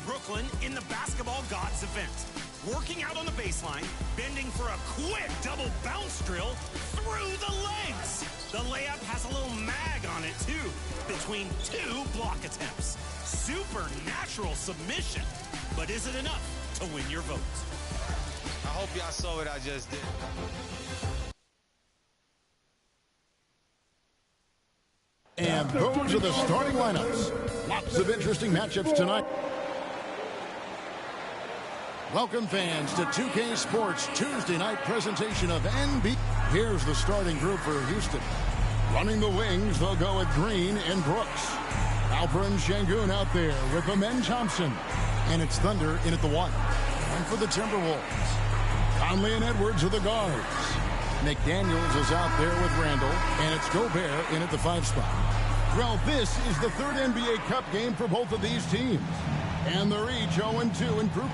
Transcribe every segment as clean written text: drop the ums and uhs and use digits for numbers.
Brooklyn in the Basketball Gods event. Working out on the baseline, bending for a quick double bounce drill through the legs. The layup has a little mag on it, too, between two block attempts. Supernatural submission. But is it enough to win your vote? I hope y'all saw what I just did. And those are the starting lineups. Lots of interesting matchups tonight. Welcome, fans, to 2K Sports Tuesday night presentation of NBA. Here's the starting group for Houston. Running the wings, they'll go with Green and Brooks. Alperen Şengün out there with Amen Thompson. And it's Thunder in at the 1. And for the Timberwolves, Conley and Edwards are the guards. McDaniels is out there with Randall, and it's Gobert in at the 5 spot. Well, this is the third NBA Cup game for both of these teams. And they're each 0-2 in group.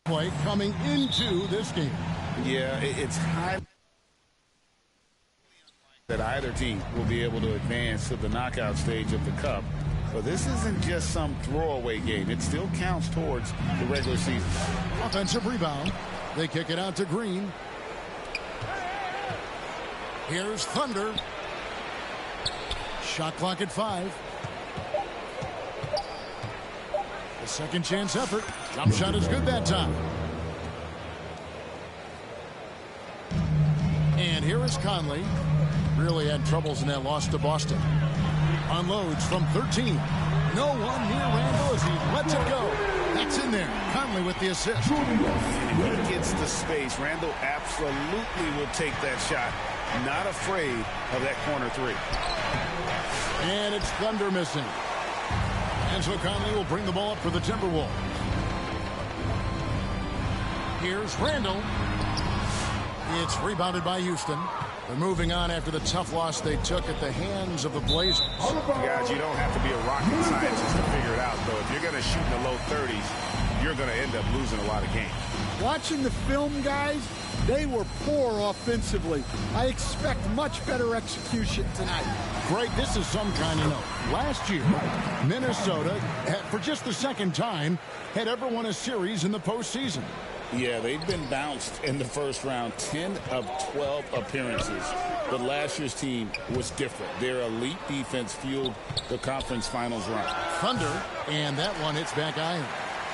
Play coming into this game. Yeah, it's high that either team will be able to advance to the knockout stage of the Cup. But this isn't just some throwaway game. It still counts towards the regular season. Offensive rebound. They kick it out to Green. Here's Thunder. Shot clock at 5. The second chance effort. Jump shot is good that time. And here is Conley. Really had troubles in that loss to Boston. Unloads from 13. No one near Randall as he lets it go. That's in there. Conley with the assist. When he gets the space, Randall absolutely will take that shot. Not afraid of that corner 3. And it's Thunder missing. And so Conley will bring the ball up for the Timberwolves. Here's Randall. It's rebounded by Houston. They're moving on after the tough loss they took at the hands of the Blazers. Guys, you don't have to be a rocket scientist to figure it out, though. If you're going to shoot in the low 30s, you're going to end up losing a lot of games. Watching the film, guys, they were poor offensively. I expect much better execution tonight. Greg, this is some kind of note. Last year, Minnesota, for just the second time, had ever won a series in the postseason. Yeah, they've been bounced in the first round, 10 of 12 appearances. But last year's team was different. Their elite defense fueled the conference finals run. Thunder, and that one hits back iron.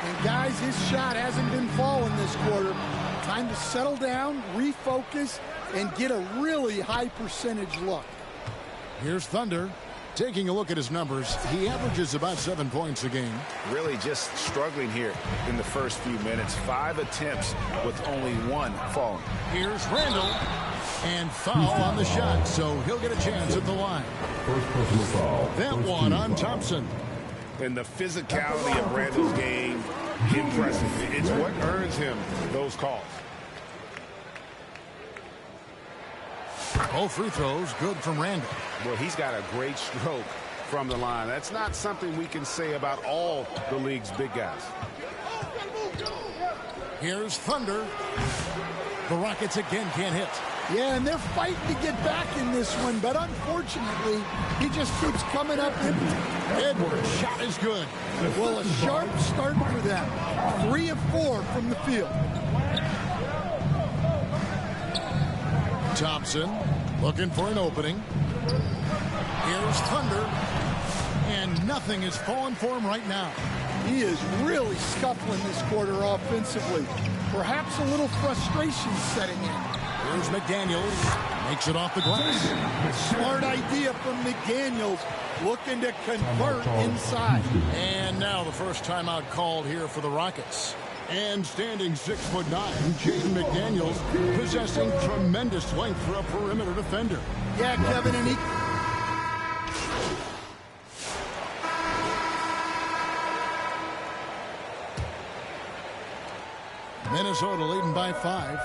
And guys, his shot hasn't been falling this quarter. Time to settle down, refocus, and get a really high percentage look. Here's Thunder. Taking a look at his numbers, he averages about 7 points a game. Really just struggling here in the first few minutes. 5 attempts with only 1 falling. Here's Randall. And foul on the shot, so he'll get a chance at the line. That one on Thompson. And the physicality of Randall's game, impressive. It's what earns him those calls. Both free throws good from Randall. Well, he's got a great stroke from the line. That's not something we can say about all the league's big guys. Here's Thunder. The Rockets again can't hit. Yeah, and they're fighting to get back in this one, but unfortunately, he just keeps coming up empty. Edwards' shot is good. Well, a sharp start for them. 3 of 4 from the field. Thompson looking for an opening. Here's Thunder. And nothing is falling for him right now. He is really scuffling this quarter offensively. Perhaps a little frustration setting in. Here's McDaniels. Makes it off the glass. Smart idea from McDaniels. Looking to convert inside. And now the first timeout called here for the Rockets. And standing 6'9", Jaden McDaniels, possessing tremendous length for a perimeter defender. Yeah, Kevin, and he... Minnesota leading by 5.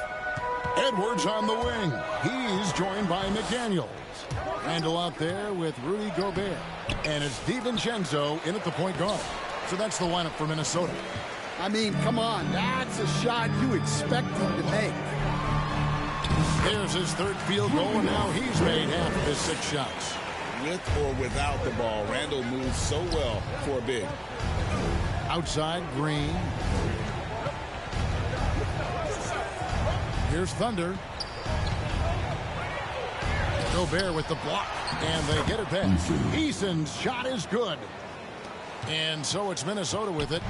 Edwards on the wing. He's joined by McDaniels. Randall out there with Rudy Gobert. And it's DiVincenzo in at the point guard. So that's the lineup for Minnesota. I mean, come on. That's a shot you expect him to make. There's his third field goal, and now he's made half of his 6 shots. With or without the ball, Randall moves so well for a big. Outside, Green. Here's Thunder. Gobert with the block, and they get it back. Eason's shot is good. And so it's Minnesota with it.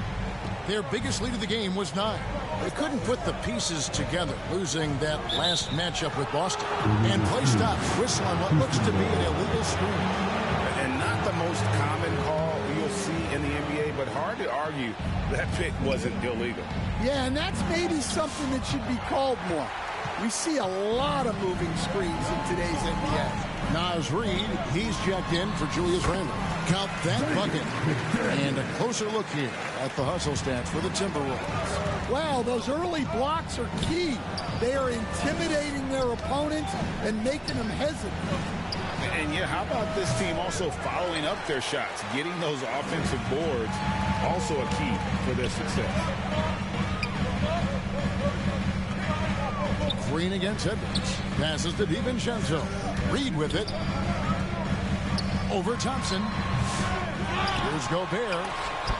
Their biggest lead of the game was 9. They couldn't put the pieces together, losing that last matchup with Boston. And play stops, whistle on what looks to be an illegal screen. And not the most common call you'll see in the NBA, but hard to argue that pick wasn't illegal. Yeah, and that's maybe something that should be called more. We see a lot of moving screens in today's NBA. Naz Reid, he's checked in for Julius Randle. Count that bucket. And a closer look here at the hustle stats for the Timberwolves. Wow, those early blocks are key. They are intimidating their opponents and making them hesitant. And yeah, how about this team also following up their shots, getting those offensive boards, also a key for their success. Green against Edwards. Passes to DiVincenzo. Reed with it. Over Thompson. Here's Gobert.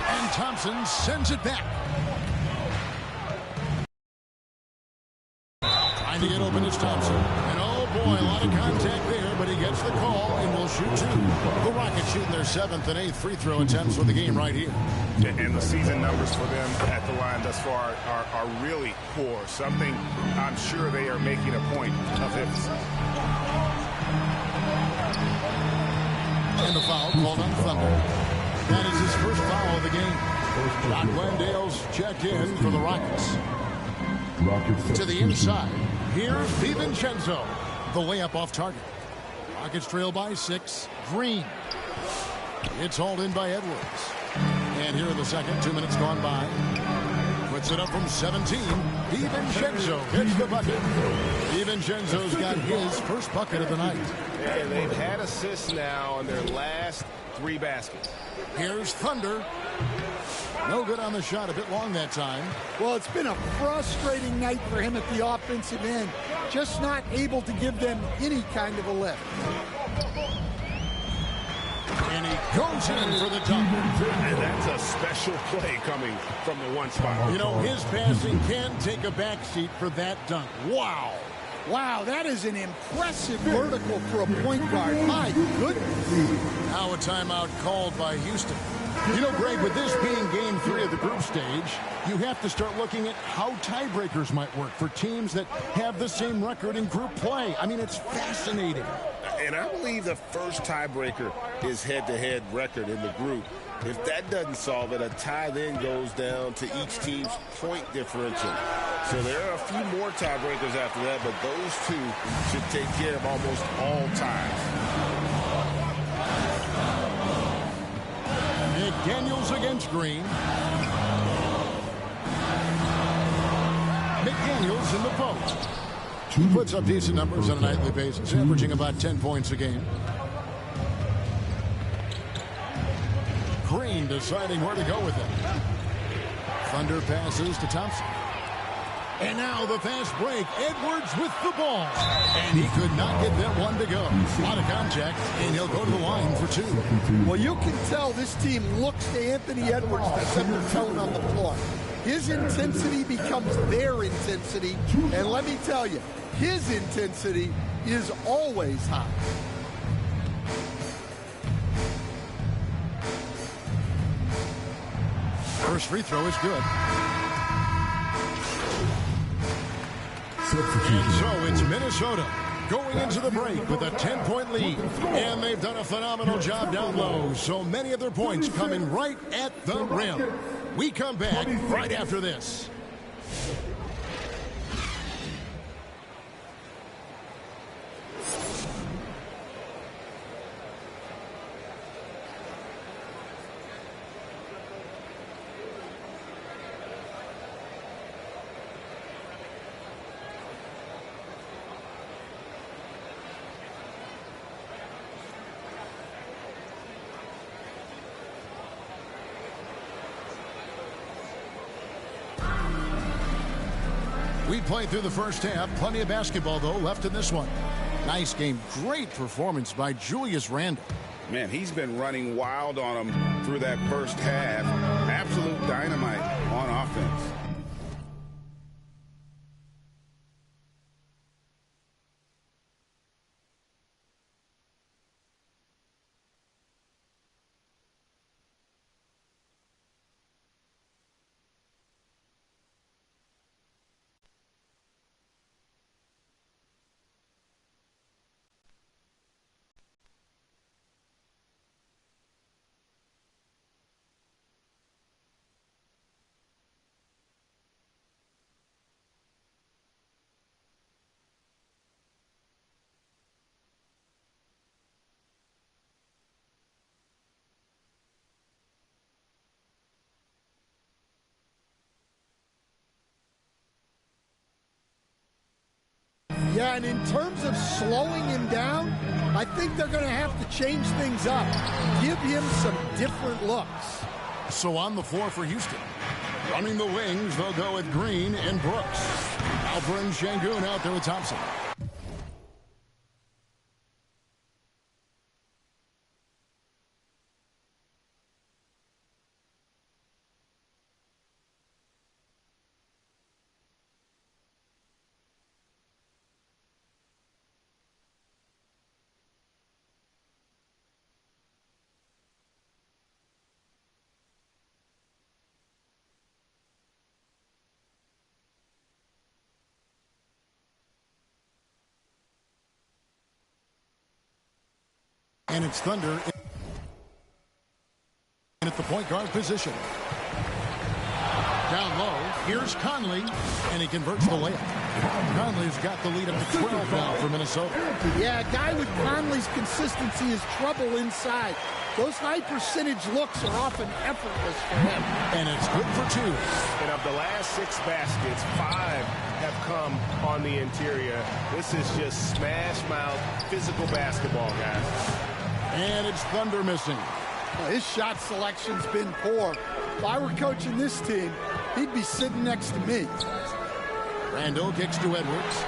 And Thompson sends it back. Trying to get open is Thompson. And oh boy, a lot of contact there, but he gets the call and will shoot two. The Rockets shooting their 7th and 8th free throw attempts for the game right here. And the season numbers for them at the line thus far are really poor. Something I'm sure they are making a point of emphasis. And the foul called on Thunder. That is his first foul of the game. John Glendale's checked in for the Rockets. To the inside. Here's DiVincenzo. The layup off target. Rockets trail by 6. Green. It's hauled in by Edwards. And here in the second, 2 minutes gone by. Puts it up from 17. DiVincenzo hits the bucket. DiVincenzo's got his first bucket of the night. And they've had assists now on their last 3 baskets. Here's Thunder. No good on the shot, a bit long that time. Well, it's been a frustrating night for him at the offensive end. Just not able to give them any kind of a lift. And he goes in for the dunk. And that's a special play coming from the one spot. You know, his passing can take a backseat for that dunk. Wow. Wow, that is an impressive vertical for a point guard. My goodness. Now a timeout called by Houston. You know, Greg, with this being game 3 of the group stage, you have to start looking at how tiebreakers might work for teams that have the same record in group play. I mean, it's fascinating. And I believe the first tiebreaker is head-to-head record in the group. If that doesn't solve it, a tie then goes down to each team's point differential. So there are a few more tiebreakers after that, but those two should take care of almost all ties. McDaniels against Green. McDaniels in the post. He puts up decent numbers on a nightly basis, averaging about 10 points a game. Green deciding where to go with it. Thunder passes to Thompson. And now the fast break. Edwards with the ball. And he could not get that one to go. A lot of contact, and he'll go to the line for 2. Well, you can tell this team looks to Anthony Edwards to set the tone on the floor. His intensity becomes their intensity. And let me tell you, his intensity is always high. First free throw is good. And so it's Minnesota going into the break with a 10-point lead. And they've done a phenomenal job down low. So many of their points coming right at the rim. We come back right after this. We played through the first half. Plenty of basketball, though, left in this one. Nice game. Great performance by Julius Randle. Man, he's been running wild on him through that first half. Absolute dynamite on offense. Yeah, and in terms of slowing him down, I think they're going to have to change things up. Give him some different looks. So on the floor for Houston. Running the wings, they'll go with Green and Brooks. Alfred Şengün out there with Thompson. And it's Thunder at the point guard position. Down low, here's Conley, and he converts the layup. Conley's got the lead up to 12 now for Minnesota. Yeah, a guy with Conley's consistency is trouble inside. Those high percentage looks are often effortless for him. And it's good for 2. And of the last 6 baskets, 5 have come on the interior. This is just smash mouth physical basketball, guys. And it's Thunder missing. Well, his shot selection's been poor. If I were coaching this team, he'd be sitting next to me. Randall kicks to Edwards.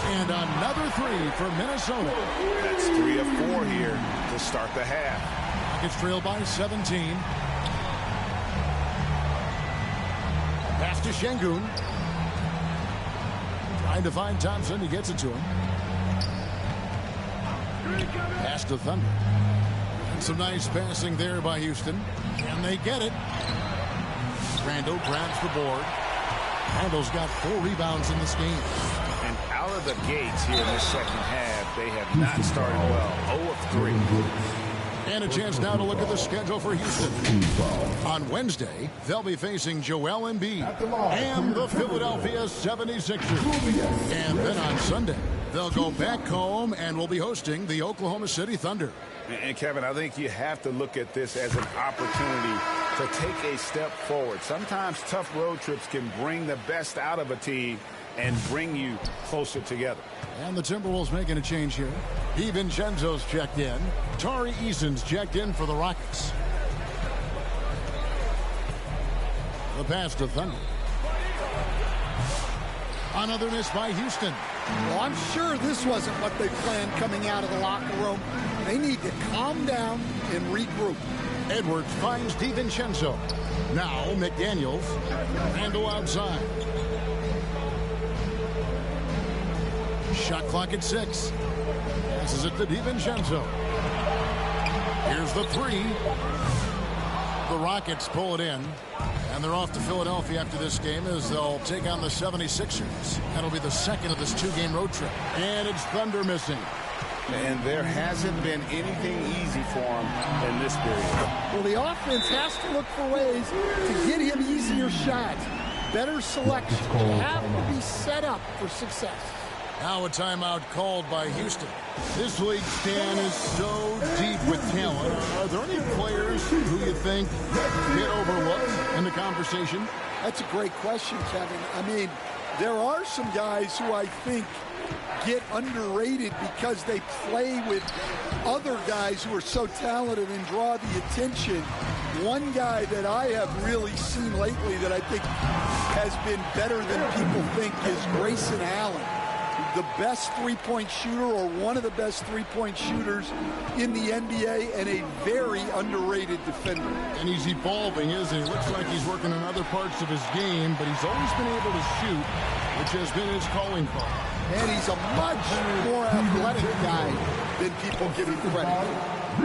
And another 3 for Minnesota. That's 3 of 4 here to start the half. Rockets trail by 17. Pass to Şengün. Trying to find Thompson. He gets it to him. Pass to Thunder. And some nice passing there by Houston. And they get it. Randall grabs the board. Randall's got 4 rebounds in this game. And out of the gates here in this second half, they have not started well. 0 of 3. And a chance now to look at the schedule for Houston. On Wednesday, they'll be facing Joel Embiid and the Philadelphia 76ers. And then on Sunday, they'll go back home and will be hosting the Oklahoma City Thunder. And Kevin, I think you have to look at this as an opportunity to take a step forward. Sometimes tough road trips can bring the best out of a team and bring you closer together. And the Timberwolves making a change here. DiVincenzo's checked in. Tari Eason's checked in for the Rockets. The pass to Thunder. Another miss by Houston. Well, I'm sure this wasn't what they planned coming out of the locker room. They need to calm down and regroup. Edwards finds DiVincenzo. Now McDaniels. Randall outside. Shot clock at 6. Passes it to DiVincenzo. Here's the 3. The Rockets pull it in. And they're off to Philadelphia after this game as they'll take on the 76ers. That'll be the second of this 2-game road trip. And it's Thunder missing. And there hasn't been anything easy for him in this period. Well, the offense has to look for ways to get him easier shots. Better selection. They have to be set up for success. Now a timeout called by Houston. This league, Stan, is so deep with talent. Are there any players who you think get overlooked in the conversation? That's a great question, Kevin. I mean, there are some guys who I think get underrated because they play with other guys who are so talented and draw the attention. One guy that I have really seen lately that I think has been better than people think is Grayson Allen. The best three-point shooter, or one of the best three-point shooters in the NBA, and a very underrated defender. And he's evolving, isn't he? Looks like he's working on other parts of his game, but he's always been able to shoot, which has been his calling card. And he's a much more athletic guy than people give him credit.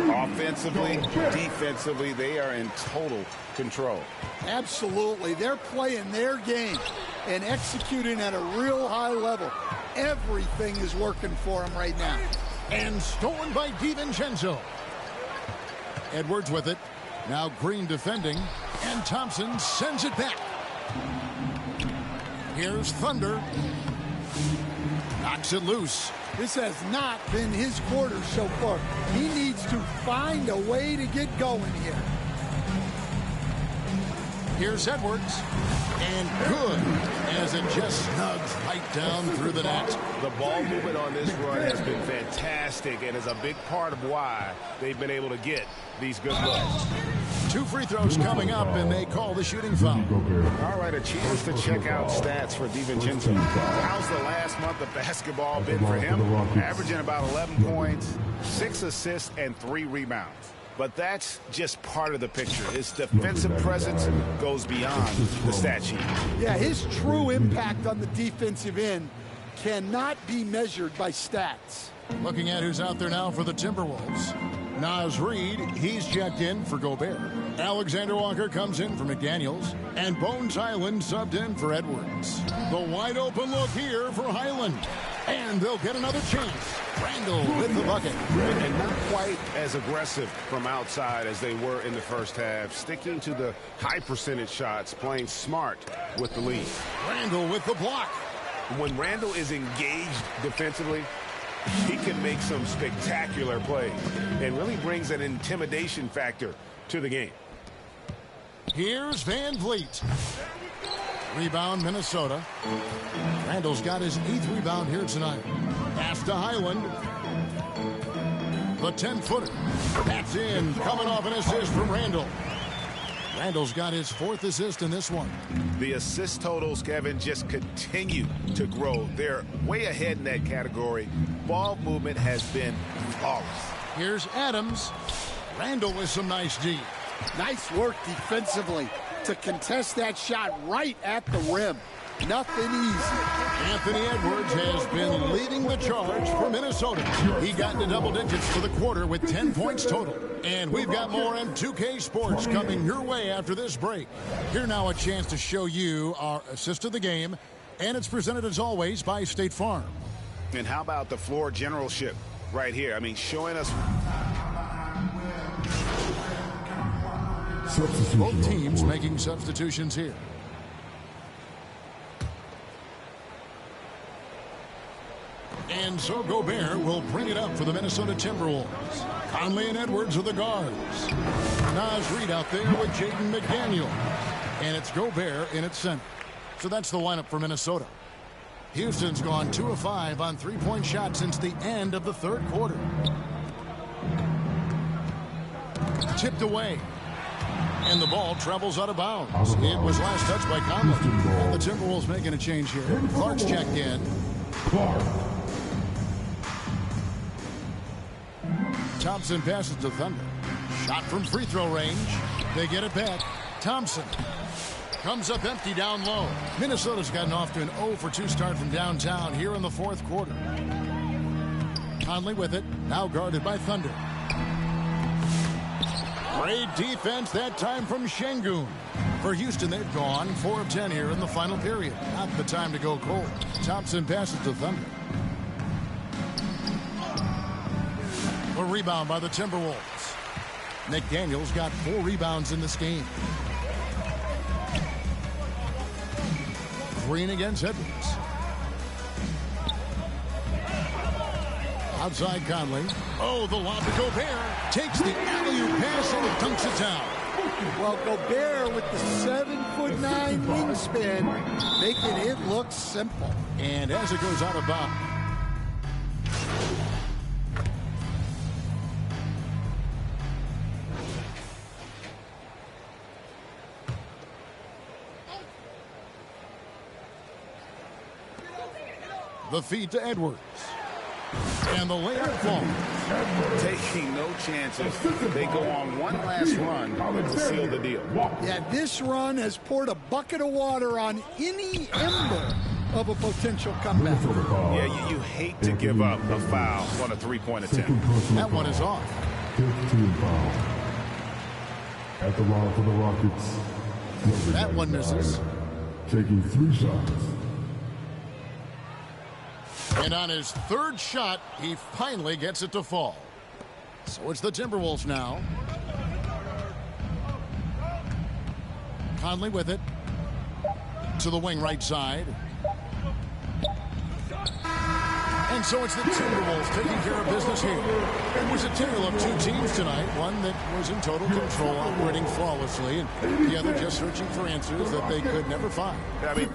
Offensively, defensively, they are in total control. Absolutely. They're playing their game and executing at a real high level. Everything is working for them right now. And stolen by DiVincenzo. Edwards with it. Now Green defending. And Thompson sends it back. Here's Thunder. Knocks it loose. This has not been his quarter so far. He needs to find a way to get going here. Here's Edwards. And good, as it just snugs right down through the net. The ball movement on this run has been fantastic and is a big part of why they've been able to get these good looks. 2 free throws coming up, and they call the shooting foul. All right, a chance to check out stats for DiVincenzo. How's the last month of basketball been for him? Averaging about 11 points, 6 assists, and 3 rebounds. But that's just part of the picture. His defensive presence goes beyond the stat sheet. Yeah, his true impact on the defensive end cannot be measured by stats. Looking at who's out there now for the Timberwolves. Naz Reid, he's checked in for Gobert. Alexander Walker comes in for McDaniels. And Bones Highland subbed in for Edwards. The wide open look here for Highland. And they'll get another chance. Randall with the bucket. And not quite as aggressive from outside as they were in the first half. Sticking to the high percentage shots, playing smart with the lead. Randall with the block. When Randall is engaged defensively, he can make some spectacular plays and really brings an intimidation factor to the game. Here's Van Vliet. Rebound, Minnesota. Randall's got his 8th rebound here tonight. Pass to Highland. The 10-footer. That's in. Coming off an assist from Randall. Randall's got his 4th assist in this one. The assist totals, Kevin, just continue to grow. They're way ahead in that category. Ball movement has been flawless. Here's Adams. Randall with some nice D. Nice work defensively to contest that shot right at the rim. Nothing easy. Anthony Edwards has been leading the charge for Minnesota. He got into double digits for the quarter with 10 points total. And we've got more M2K Sports coming your way after this break. Here now a chance to show you our assist of the game. And it's presented as always by State Farm. And how about the floor generalship right here? I mean, showing us... Both teams making substitutions here. And so Gobert will bring it up for the Minnesota Timberwolves. Conley and Edwards are the guards. Naz Reid out there with Jaden McDaniel. And it's Gobert in its center. So that's the lineup for Minnesota. Houston's gone 2 of 5 on 3-point shots since the end of the 3rd quarter. Tipped away. And the ball travels out of bounds. It was last touched by Conley. The Timberwolves making a change here. Clark's checked in. Thompson passes to Thunder. Shot from free throw range. They get it back. Thompson comes up empty down low. Minnesota's gotten off to an 0-for-2 start from downtown here in the 4th quarter. Conley with it. Now guarded by Thunder. Great defense that time from Şengün. For Houston, they've gone 4 of 10 here in the final period. Not the time to go cold. Thompson passes to Thunder. A rebound by the Timberwolves. McDaniel's got 4 rebounds in this game. Green against Edwards. Outside Conley. Oh, the lob to Gobert. Takes the alley-oop pass and dunks it down. Well, Gobert with the 7'9" wingspan, making it look simple. And as it goes out of bounds. The feed to Edwards. And the layup falls. Taking no chances. They go on one last run to seal the deal. Yeah, this run has poured a bucket of water on any ember of a potential comeback. Yeah, you hate to give up a foul on a 3-point attempt. That one is off. 15 foul. At the line for the Rockets. That one misses. Taking 3 shots. And on his 3rd shot, he finally gets it to fall. So it's the Timberwolves now. Conley with it. To the wing right side. And so it's the Timberwolves taking care of business here. It was a tale of two teams tonight, one that was in total control, operating flawlessly, and the other just searching for answers that they could never find. I mean,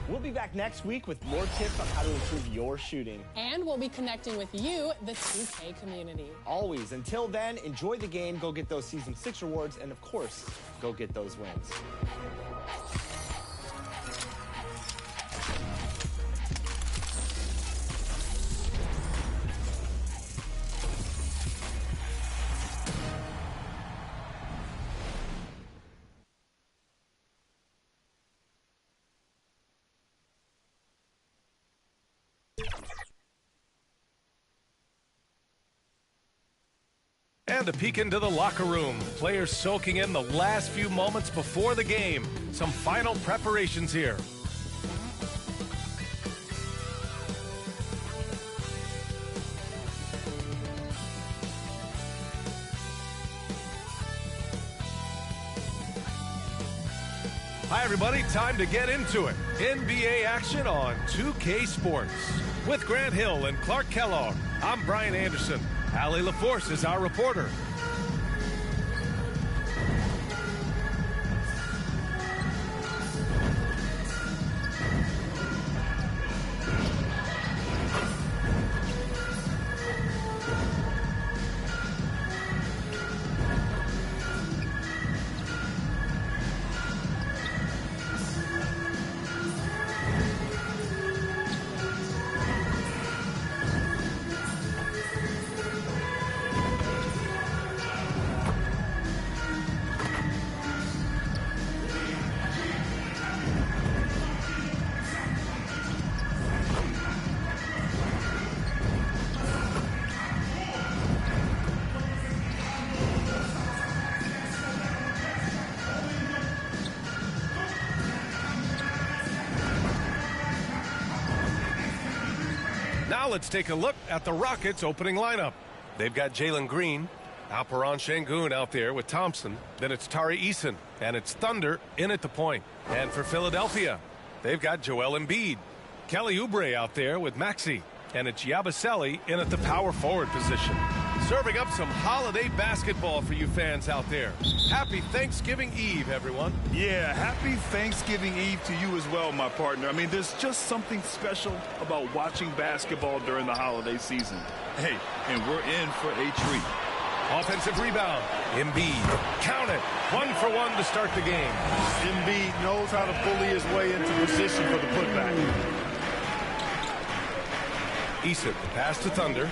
We'll be back next week with more tips on how to improve your shooting. And we'll be connecting with you, the 2K community. Always. Until then, enjoy the game, go get those Season 6 rewards, and of course, go get those wins. And a peek into the locker room. Players soaking in the last few moments before the game. Some final preparations here. Hi, everybody. Time to get into it. NBA action on 2K Sports. With Grant Hill and Clark Kellogg, I'm Brian Anderson. Allie LaForce is our reporter. Now let's take a look at the Rockets' opening lineup. They've got Jalen Green, Alperon Şengün out there with Thompson. Then it's Tari Eason, and it's Thunder in at the point. And for Philadelphia, they've got Joel Embiid. Kelly Oubre out there with Maxey, and it's Yabusele in at the power forward position. Serving up some holiday basketball for you fans out there. Happy Thanksgiving Eve, everyone. yeah, happy Thanksgiving Eve to you as well, my partner. I mean, there's just something special about watching basketball during the holiday season. Hey, and we're in for a treat. Offensive rebound. Embiid. Count it. 1-for-1 to start the game. Embiid knows how to bully his way into position for the putback. Eason, pass to Thunder.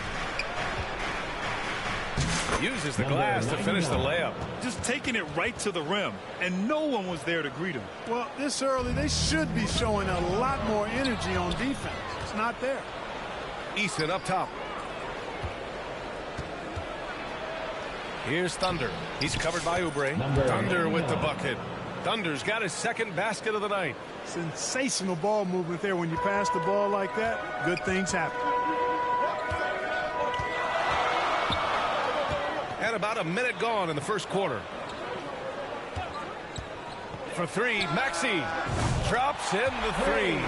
Uses the glass to finish the layup. Just taking it right to the rim, and no one was there to greet him. Well, this early, they should be showing a lot more energy on defense. It's not there. Eason up top. Here's Thunder. He's covered by Oubre. Thunder with the bucket. Thunder's got his second basket of the night. Sensational ball movement there. When you pass the ball like that, good things happen. And about a minute gone in the first quarter. For three, Maxey drops in the three.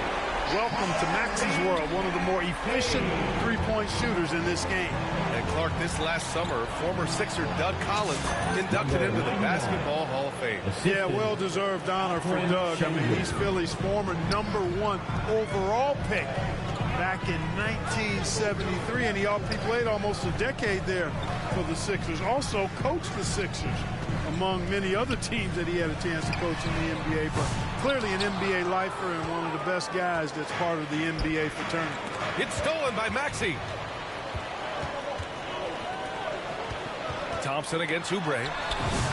Welcome to Maxey's world, one of the more efficient three-point shooters in this game. And Clark, this last summer, former Sixer Doug Collins inducted into the Basketball Hall of Fame. Yeah, well-deserved honor for Doug. I mean, he's Philly's former #1 overall pick back in 1973, and he played almost a decade there for the Sixers. Also coached the Sixers, among many other teams that he had a chance to coach in the NBA, but clearly an NBA lifer and one of the best guys that's part of the NBA fraternity. It's stolen by Maxey. Thompson against Oubre.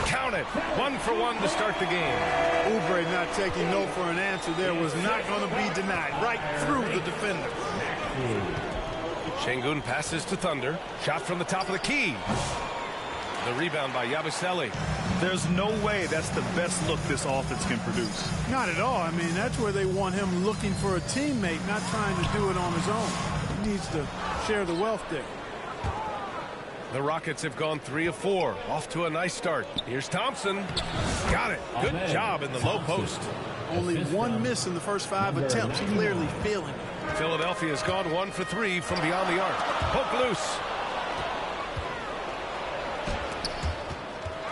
Count it. 1-for-1 to start the game. Oubre not taking no for an answer there, was not going to be denied. Right through the defender. Şengün passes to Thunder. Shot from the top of the key. The rebound by Yabusele. There's no way that's the best look this offense can produce. Not at all. I mean, that's where they want him looking for a teammate, not trying to do it on his own. He needs to share the wealth there. The Rockets have gone 3 of 4. Off to a nice start. Here's Thompson. Got it. Good job in the low post. Only one miss in the first 5 attempts. Clearly feeling it. Philadelphia has gone 1 for 3 from beyond the arc. Poke loose.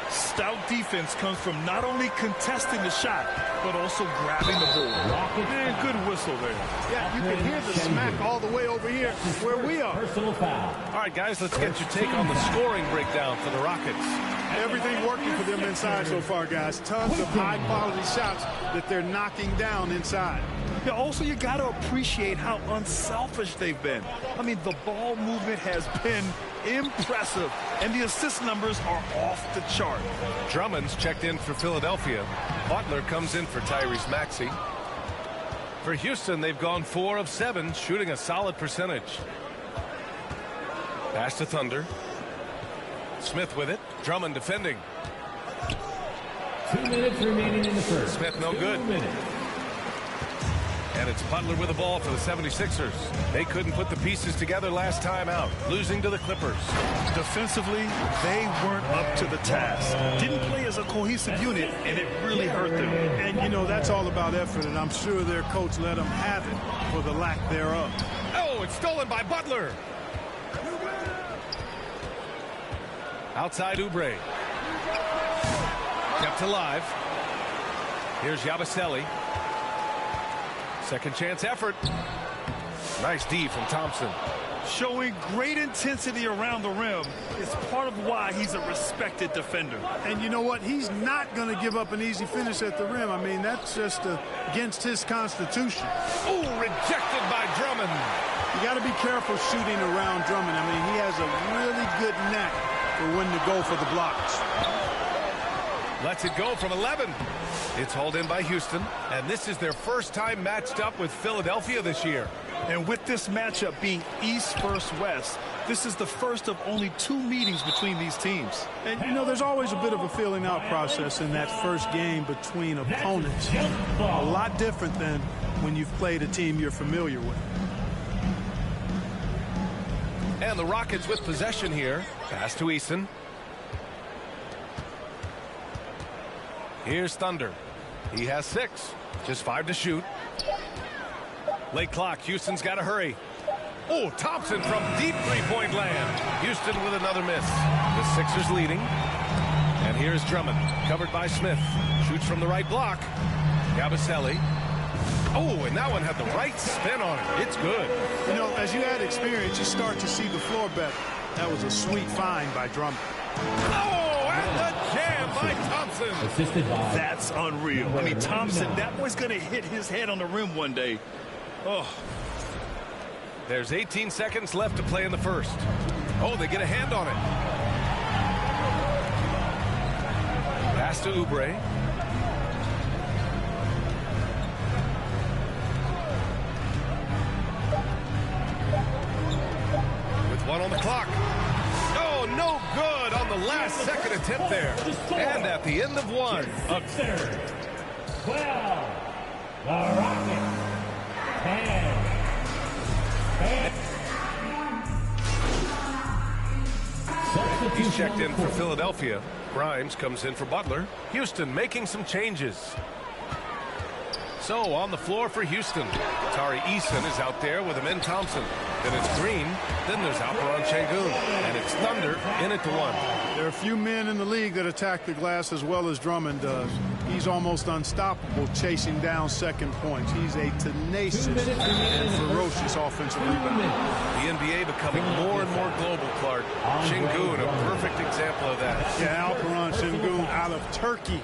Stout defense comes from not only contesting the shot, but also grabbing the ball. Man, good whistle there. Yeah, you can hear the smack all the way over here where we are. Personal foul. All right, guys, let's get your take on the scoring breakdown for the Rockets. Everything working for them inside so far, guys. Tons of high-quality shots that they're knocking down inside. Yeah, also, you got to appreciate how unselfish they've been. I mean, the ball movement has been impressive, and the assist numbers are off the chart. Drummond's checked in for Philadelphia. Butler comes in for Tyrese Maxey. For Houston, they've gone 4 of 7, shooting a solid percentage. Pass to Thunder. Smith with it. Drummond defending. 2 minutes remaining in the first. Smith no good. And it's Butler with the ball for the 76ers. They couldn't put the pieces together last time out, losing to the Clippers. Defensively, they weren't up to the task. Didn't play as a cohesive unit, and it really hurt them. And, you know, that's all about effort, and I'm sure their coach let them have it for the lack thereof. Oh, it's stolen by Butler. Outside Oubre. Kept alive. Here's Yabusele. Second chance effort. Nice D from Thompson. Showing great intensity around the rim is part of why he's a respected defender. And you know what? He's not going to give up an easy finish at the rim. I mean, that's just against his constitution. Oh, rejected by Drummond. You got to be careful shooting around Drummond. I mean, he has a really good knack for when to go for the blocks. Lets it go from 11. It's hauled in by Houston, and this is their first time matched up with Philadelphia this year. And with this matchup being East versus West, this is the first of only 2 meetings between these teams. And, you know, there's always a bit of a feeling out process in that first game between opponents. A lot different than when you've played a team you're familiar with. And the Rockets with possession here. Pass to Eason. Here's Thunder. He has 6. Just 5 to shoot. Late clock. Houston's got to hurry. Oh, Thompson from deep three-point land. Houston with another miss. The Sixers leading. And here's Drummond. Covered by Smith. Shoots from the right block. Yabusele. Oh, and that one had the right spin on it. It's good. You know, as you add experience, you start to see the floor better. That was a sweet find by Drummond. Oh, and the jam by Thompson. That's unreal. I mean, Thompson, that boy's going to hit his head on the rim one day. Oh. There's 18 seconds left to play in the first. Oh, they get a hand on it. Pass to Oubre. With one on the clock. Oh, no good on the last second attempt there. And at the end of one. 12. The Rockets. 10. He's checked in for Philadelphia. Grimes comes in for Butler. Houston making some changes. So on the floor for Houston, Tari Eason is out there with Amin Thompson. Then it's Green. Then there's Alperon Şengün. And it's Thunder in at the one. There are a few men in the league that attack the glass as well as Drummond does. He's almost unstoppable chasing down second points. He's a tenacious and ferocious offensive rebounder. The NBA becoming more and more global, Clark. Şengün, a perfect example of that. Yeah, Alperon Şengün out of Turkey.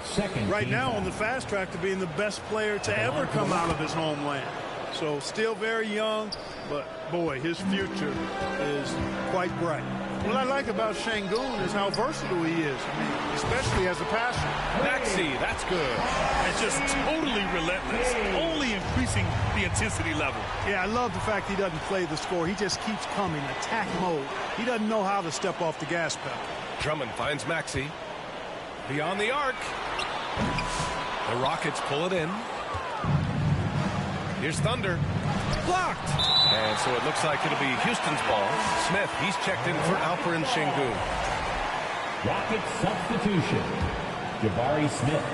Right now on the fast track to being the best player to ever come out of his homeland. So still very young, but boy, his future is quite bright. What I like about Şengün is how versatile he is, especially as a passer. Maxey, that's good. It's just totally relentless, only increasing the intensity level. Yeah, I love the fact he doesn't play the score. He just keeps coming, attack mode. He doesn't know how to step off the gas pedal. Drummond finds Maxey. Beyond the arc. The Rockets pull it in. Here's Thunder. Blocked. And so it looks like it'll be Houston's ball. Smith, he's checked in for Alperon Şengün. Rocket substitution. Jabari Smith.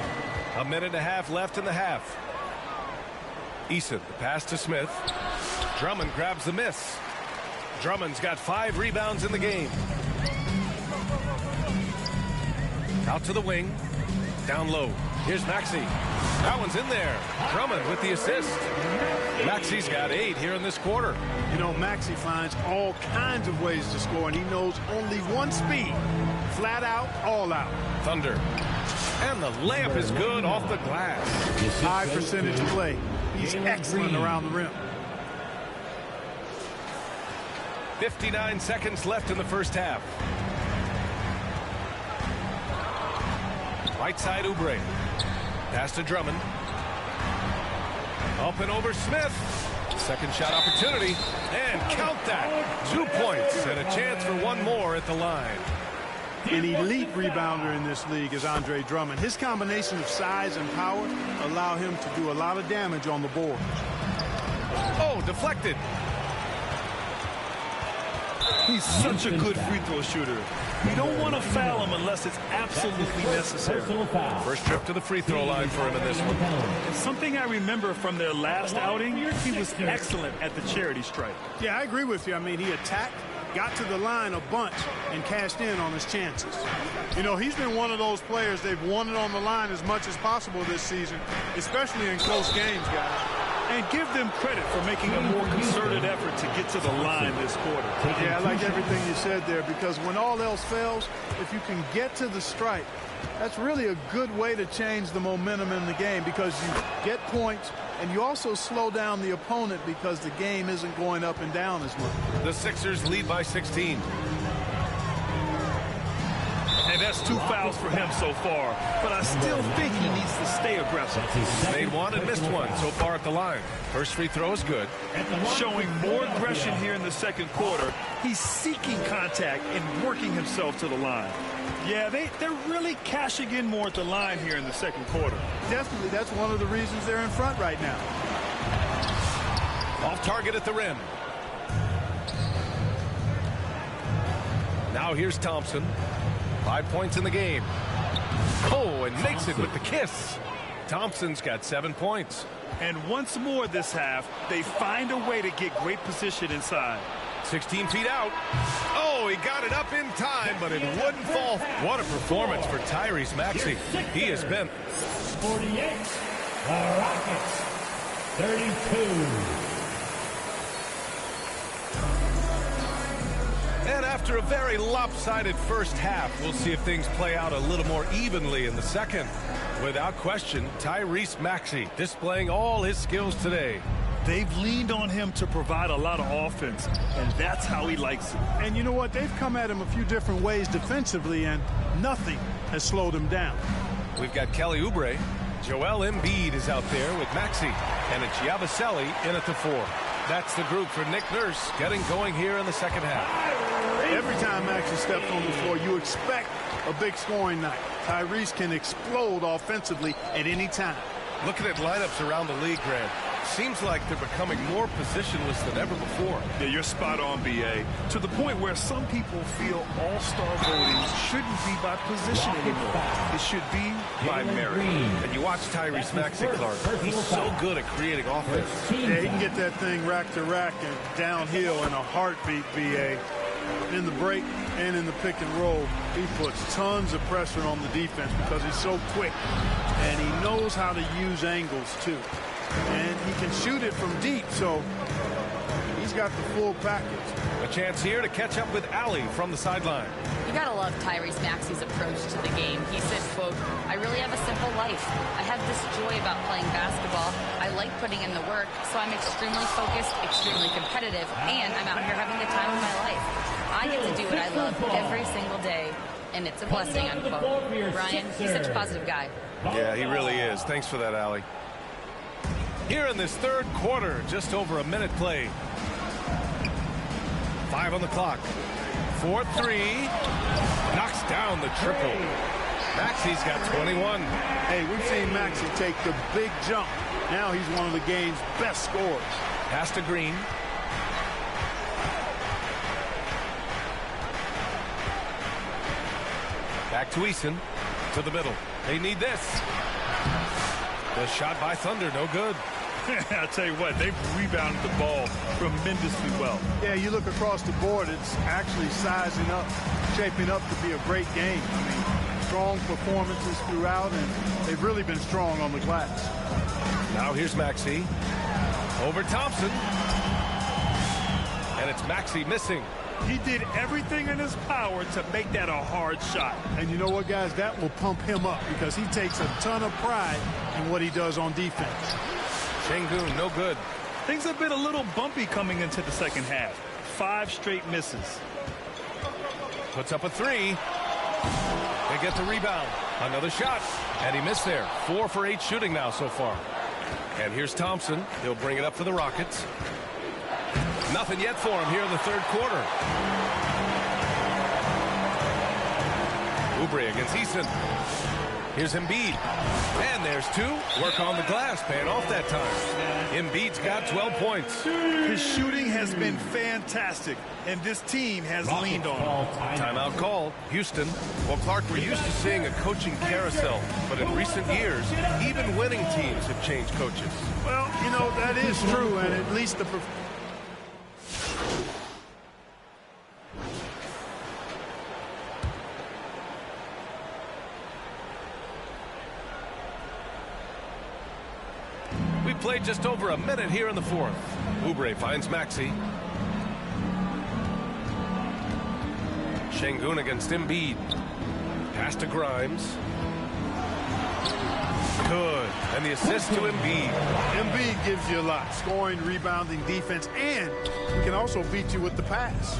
A minute and a half left in the half. Eason, the pass to Smith. Drummond grabs the miss. Drummond's got 5 rebounds in the game. Out to the wing. Down low. Here's Maxey. That one's in there. Drummond with the assist. Maxey's got 8 here in this quarter. You know, Maxey finds all kinds of ways to score, and he knows only one speed. Flat out, all out. Thunder. And the layup is good off the glass. High percentage play. He's excellent around the rim. 59 seconds left in the first half. Right side, Oubre. Pass to Drummond. Up and over Smith. Second shot opportunity. And count that. 2 points and a chance for one more at the line. An elite rebounder in this league is Andre Drummond. His combination of size and power allow him to do a lot of damage on the board. Oh, deflected. He's such a good free throw shooter. You don't want to foul him unless it's absolutely necessary. First trip to the free throw line for him in this one. And something I remember from their last outing, he was excellent at the charity stripe. Yeah, I agree with you. I mean, he attacked, got to the line a bunch, and cashed in on his chances. You know, he's been one of those players they've wanted on the line as much as possible this season, especially in close games, guys. And give them credit for making a more concerted effort to get to the line this quarter. Yeah, I like everything you said there, because when all else fails, if you can get to the stripe, that's really a good way to change the momentum in the game, because you get points and you also slow down the opponent because the game isn't going up and down as much. The Sixers lead by 16. And that's 2 fouls for him so far. But I still think he needs to stay aggressive. Made one and missed one so far at the line. First free throw is good. Showing more aggression here in the second quarter. He's seeking contact and working himself to the line. Yeah, they're really cashing in more at the line here in the second quarter. Definitely, that's one of the reasons they're in front right now. Off target at the rim. Now here's Thompson. 5 points in the game. Oh, and makes it with the kiss. Thompson's got 7 points. And once more this half, they find a way to get great position inside. 16 feet out. Oh, he got it up in time, but it wouldn't fall. What a performance for Tyrese Maxey. He has been 48. The Rockets 32. And after a very lopsided first half, we'll see if things play out a little more evenly in the second. Without question, Tyrese Maxey displaying all his skills today. They've leaned on him to provide a lot of offense, and that's how he likes it. And you know what? They've come at him a few different ways defensively, and nothing has slowed him down. We've got Kelly Oubre. Joel Embiid is out there with Maxey, and it's Yabusele in at the 4. That's the group for Nick Nurse getting going here in the second half. Every time Maxey steps on the floor, you expect a big scoring night. Tyrese can explode offensively at any time. Looking at lineups around the league, Grant, seems like they're becoming more positionless than ever before. Yeah, you're spot on, B.A. To the point where some people feel all-star voting shouldn't be by position anymore. It should be by merit. And you watch Tyrese Maxey, Clark. He's so good at creating offense. Yeah, he can get that thing rack to rack and downhill in a heartbeat, B.A. In the break and in the pick and roll, he puts tons of pressure on the defense because he's so quick. And he knows how to use angles, too. And he can shoot it from deep, so he's got the full package. A chance here to catch up with Allie from the sideline. You gotta love Tyrese Maxey's approach to the game. He said, quote, "I really have a simple life. I have this joy about playing basketball. I like putting in the work, so I'm extremely focused, extremely competitive, and I'm out here having the time of my life. I get to do what I love every single day, and it's a blessing," unquote. Ryan, he's such a positive guy. Yeah, he really is. Thanks for that, Allie. Here in this third quarter, just over a minute played. 5 on the clock. 4-3. Knocks down the triple. Maxey's got 21. Hey, we've seen Maxey take the big jump. Now he's one of the game's best scorers. Pass to Green. Back to Eason. To the middle. They need this. The shot by Thunder, no good. I'll tell you what, they've rebounded the ball tremendously well. Yeah, you look across the board, it's actually sizing up, shaping up to be a great game. I mean, strong performances throughout, and they've really been strong on the glass. Now here's Maxey. Over Thompson. And it's Maxey missing. He did everything in his power to make that a hard shot. And you know what, guys? That will pump him up because he takes a ton of pride in what he does on defense. Şengün, no good. Things have been a little bumpy coming into the second half. 5 straight misses. Puts up a 3. They get the rebound. Another shot. And he missed there. 4 for 8 shooting now so far. And here's Thompson. He'll bring it up for the Rockets. Nothing yet for him here in the third quarter. Oubre against Eason. Here's Embiid. And there's 2. Work on the glass, paying off that time. Embiid's got 12 points. His shooting has been fantastic, and this team has leaned on him. Timeout call. Houston. Well, Clark, we're used to seeing a coaching carousel, but in recent years, even winning teams have changed coaches. Well, you know, that is true, and at least the... We played just over a minute here in the fourth. Oubre finds Maxey. Şengün against Embiid. Pass to Grimes. Good. And the assist to Embiid. Embiid gives you a lot. Scoring, rebounding, defense, and he can also beat you with the pass.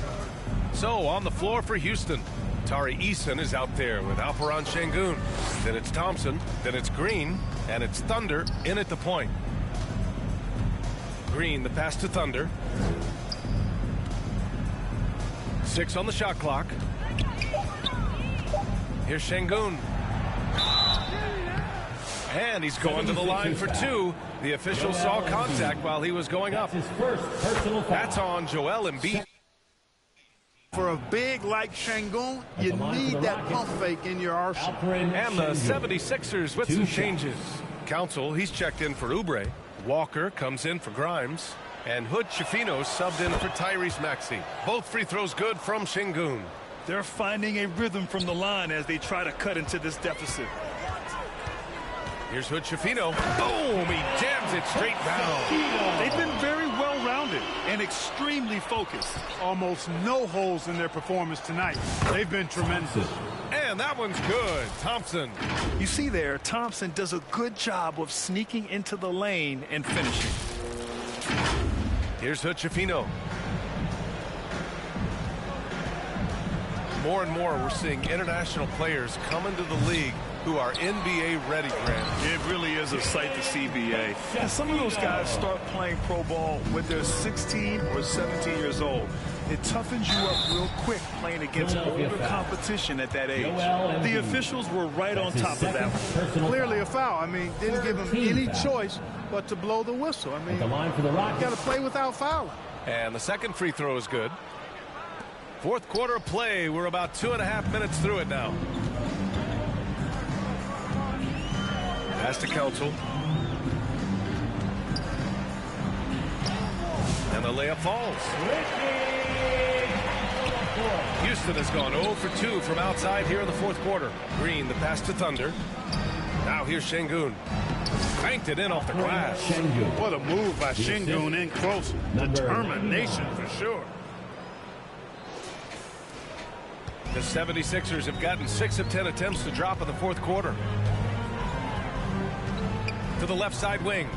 So on the floor for Houston, Tari Eason is out there with Alperen Şengün. Then it's Thompson. Then it's Green. And it's Thunder in at the point. Green, the pass to Thunder. 6 on the shot clock. Here's Şengün. And he's going to the line for 2. The official saw contact while he was going up. That's on Joel Embiid. For a big like Şengün, you need that pump fake in your arsenal. And the 76ers with some changes. Council, he's checked in for Oubre. Walker comes in for Grimes. And Hood Schifino subbed in for Tyrese Maxey. Both free throws good from Şengün. They're finding a rhythm from the line as they try to cut into this deficit. Here's Hood Schifino. Boom! He jams it straight down. They've been very well-rounded. collected and extremely focused. Almost no holes in their performance tonight. They've been tremendous. And that one's good. Thompson. You see there, Thompson does a good job of sneaking into the lane and finishing. Here's Hutchefino. More and more, we're seeing international players come into the league who are NBA ready, Grant. It really is a sight to see, BA. And some of those guys start playing pro ball when they're 16 or 17 years old. It toughens you up real quick playing against older competition at that age. The officials were right on top of that one. Clearly a foul. I mean, didn't give him any choice but to blow the whistle. I mean, you got to play without fouling. And the second free throw is good. Fourth quarter of play. We're about 2.5 minutes through it now. Pass to Council. And the layup falls. Houston has gone 0 for 2 from outside here in the fourth quarter. Green, the pass to Thunder. Now here's Şengün. Banked it in off the glass. What a move by Şengün in close. Determination for sure. The 76ers have gotten 6 of 10 attempts to drop in the fourth quarter. To the left side wing.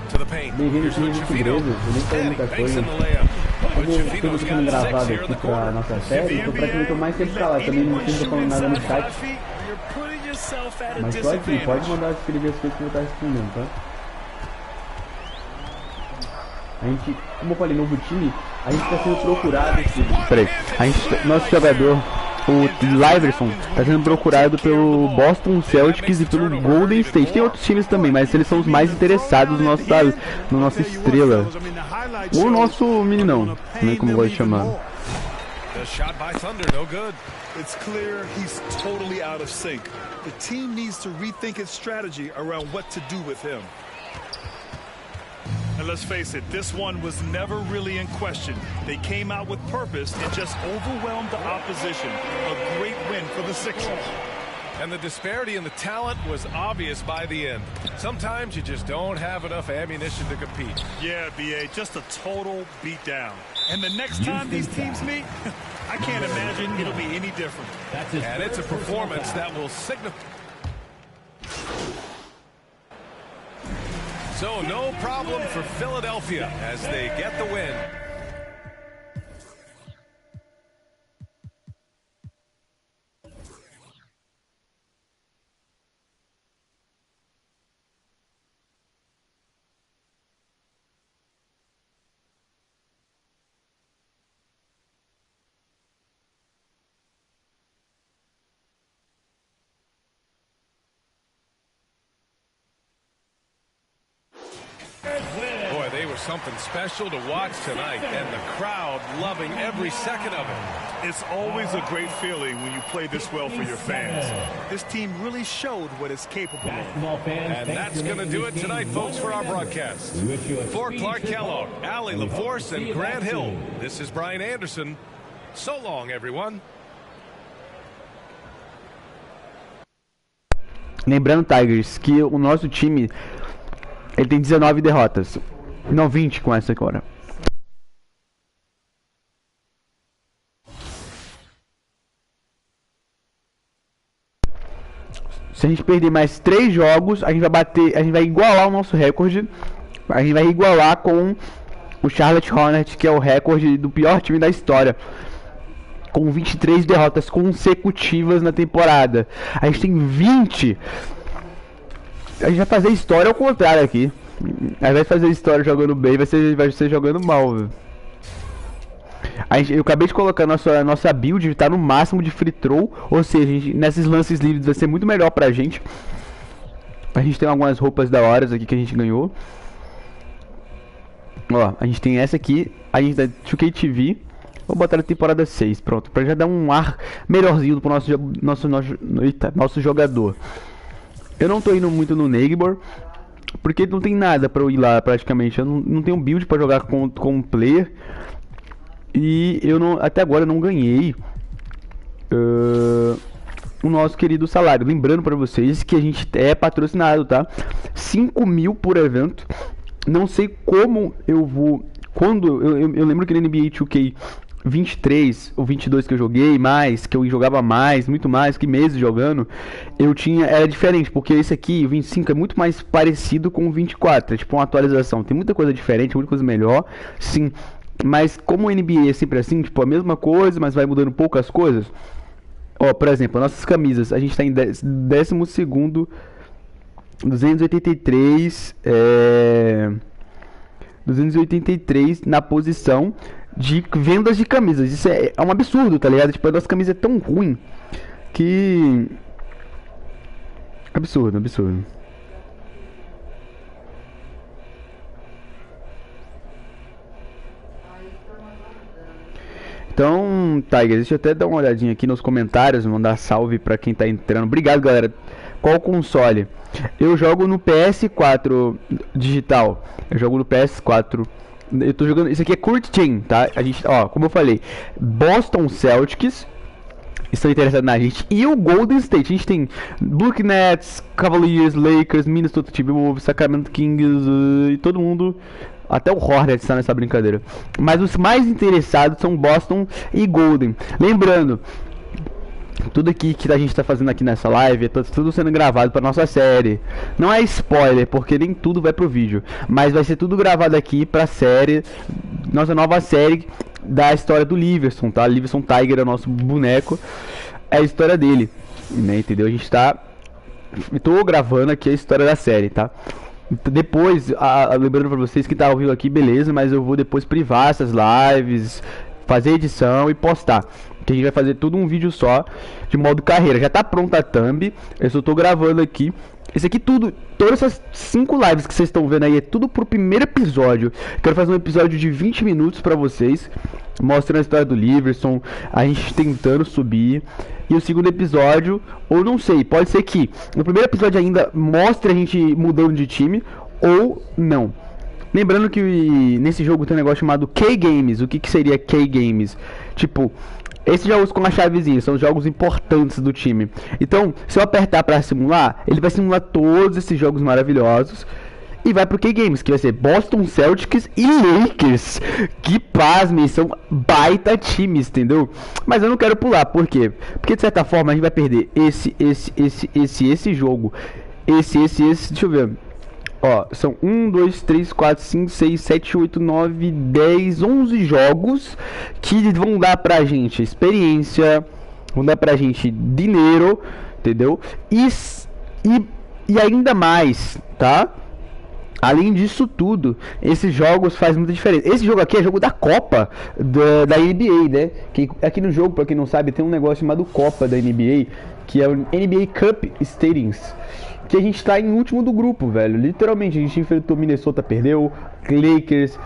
To the paint. Here's Hutchefino. And he makes in the layup. Hutchefino's got 6 here in the quarter. Nossa série, tô praticamente mais tempo pra lá. Também não tô falando nada no chat. Mas pode mandar escrever as coisas que eu vou estar respondendo, tá? A gente, como eu falei, novo time, a gente está sendo procurado. Peraí, nosso jogador, o Liverson, está sendo procurado pelo Boston Celtics e pelo Golden State. Tem outros times também, mas eles são os mais interessados no nossa estrela. Ou o nosso meninão, né, como eu gosto de chamar. It's clear he's totally out of sync. The team needs to rethink its strategy around what to do with him. And let's face it, this one was never really in question. They came out with purpose and just overwhelmed the opposition. A great win for the Sixers. And the disparity in the talent was obvious by the end. Sometimes you just don't have enough ammunition to compete. Yeah, BA, just a total beatdown. And the next time these teams meet, I can't imagine it'll be any different. And it's a performance that will signify. So no problem for Philadelphia as they get the win. Boy, they were something special to watch tonight, and the crowd loving every second of it. It's always a great feeling when you play this well for your fans. This team really showed what it's capable of. And that's going to do it tonight, folks, for our broadcast. For Clark Kellogg, Allie LaForce, and Grant Hill, this is Brian Anderson. So long, everyone. Lembrando, Tigers, que o nosso time ele tem 19 derrotas. Não, 20 com essa agora. Se a gente perder mais 3 jogos, a gente vai igualar o nosso recorde. A gente vai igualar com o Charlotte Hornets, que é o recorde do pior time da história, com 23 derrotas consecutivas na temporada. A gente tem 20. A gente vai fazer história ao contrário aqui. Ao invés de fazer história jogando bem, vai ser jogando mal, velho. Eu acabei de colocar nossa build, tá no máximo de free throw. Ou seja, nesses lances livres vai ser muito melhor pra gente. A gente tem algumas roupas da hora aqui que a gente ganhou. Ó, a gente tem essa aqui. A gente tá 2K TV. Vou botar na temporada 6, pronto. Pra já dar um ar melhorzinho pro nosso jogador. Eu não tô indo muito no Neighbor, porque não tem nada pra eu ir lá praticamente. Eu não tenho build pra jogar com um player. E até agora eu não ganhei o nosso querido salário. Lembrando pra vocês que a gente é patrocinado, tá? 5 mil por evento. Não sei como eu vou Quando eu lembro que no NBA 2K 23 ou 22 que eu joguei mais, que eu jogava mais, muito mais, que meses jogando, era diferente, porque esse aqui, o 25, é muito mais parecido com o 24, é tipo uma atualização, tem muita coisa diferente, muita coisa melhor, sim, mas como o NBA é sempre assim, tipo a mesma coisa, mas vai mudando poucas coisas. Ó, por exemplo, nossas camisas, a gente tá em 12º, 283 na posição de vendas de camisas. Isso é um absurdo, tá ligado? Tipo, a nossa camisa é tão ruim que... Absurdo. Então, Tiger, deixa eu até dar uma olhadinha aqui nos comentários, mandar salve pra quem tá entrando. Obrigado, galera. Qual console? Eu jogo no PS4 digital. Eu jogo no PS4. Eu tô jogando... Isso aqui é Current Chain, tá? A gente, ó, como eu falei, Boston Celtics estão interessados na gente. E o Golden State. A gente tem Brooklyn Nets, Cavaliers, Lakers, Minnesota Timberwolves, Sacramento Kings e todo mundo... Até o Hornets está nessa brincadeira. Mas os mais interessados são Boston e Golden. Lembrando, tudo aqui que a gente está fazendo aqui nessa live é tudo sendo gravado para nossa série. Não é spoiler, porque nem tudo vai pro vídeo. Mas vai ser tudo gravado aqui pra série. Nossa nova série da história do Liverson, tá? Liverson Tiger é o nosso boneco. É a história dele, né? Entendeu? A gente tá... Tô gravando aqui a história da série, tá? Depois, lembrando pra vocês que tá ao vivo aqui, beleza, mas eu vou depois privar essas lives, fazer edição e postar. Que a gente vai fazer tudo um vídeo só, de modo carreira. Já tá pronta a thumb, eu só tô gravando aqui. Esse aqui tudo, todas essas 5 lives que vocês estão vendo aí, é tudo pro primeiro episódio. Quero fazer um episódio de 20 minutos pra vocês, mostrando a história do Liverson, a gente tentando subir. E o segundo episódio, ou não sei, pode ser que no primeiro episódio ainda mostre a gente mudando de time, ou não. Lembrando que nesse jogo tem um negócio chamado K-Games. O que seria K-Games? Tipo, esses jogos com a chavezinha são jogos importantes do time. Então, se eu apertar para simular, ele vai simular todos esses jogos maravilhosos. E vai pro K-Games, que vai ser Boston Celtics e Lakers. Que pasmem, são baita times, entendeu? Mas eu não quero pular, por quê? Porque de certa forma a gente vai perder esse jogo. Esse, deixa eu ver. Ó, são 1, 2, 3, 4, 5, 6, 7, 8, 9, 10, 11 jogos que vão dar pra gente experiência, vão dar pra gente dinheiro, entendeu? E ainda mais, tá? Além disso tudo, esses jogos fazem muita diferença. Esse jogo aqui é jogo da Copa da NBA, né? Que aqui no jogo, pra quem não sabe, tem um negócio chamado Copa da NBA, que é o NBA Cup Stadiums. Que a gente tá em último do grupo, velho. Literalmente, a gente enfrentou Minnesota, perdeu, Lakers,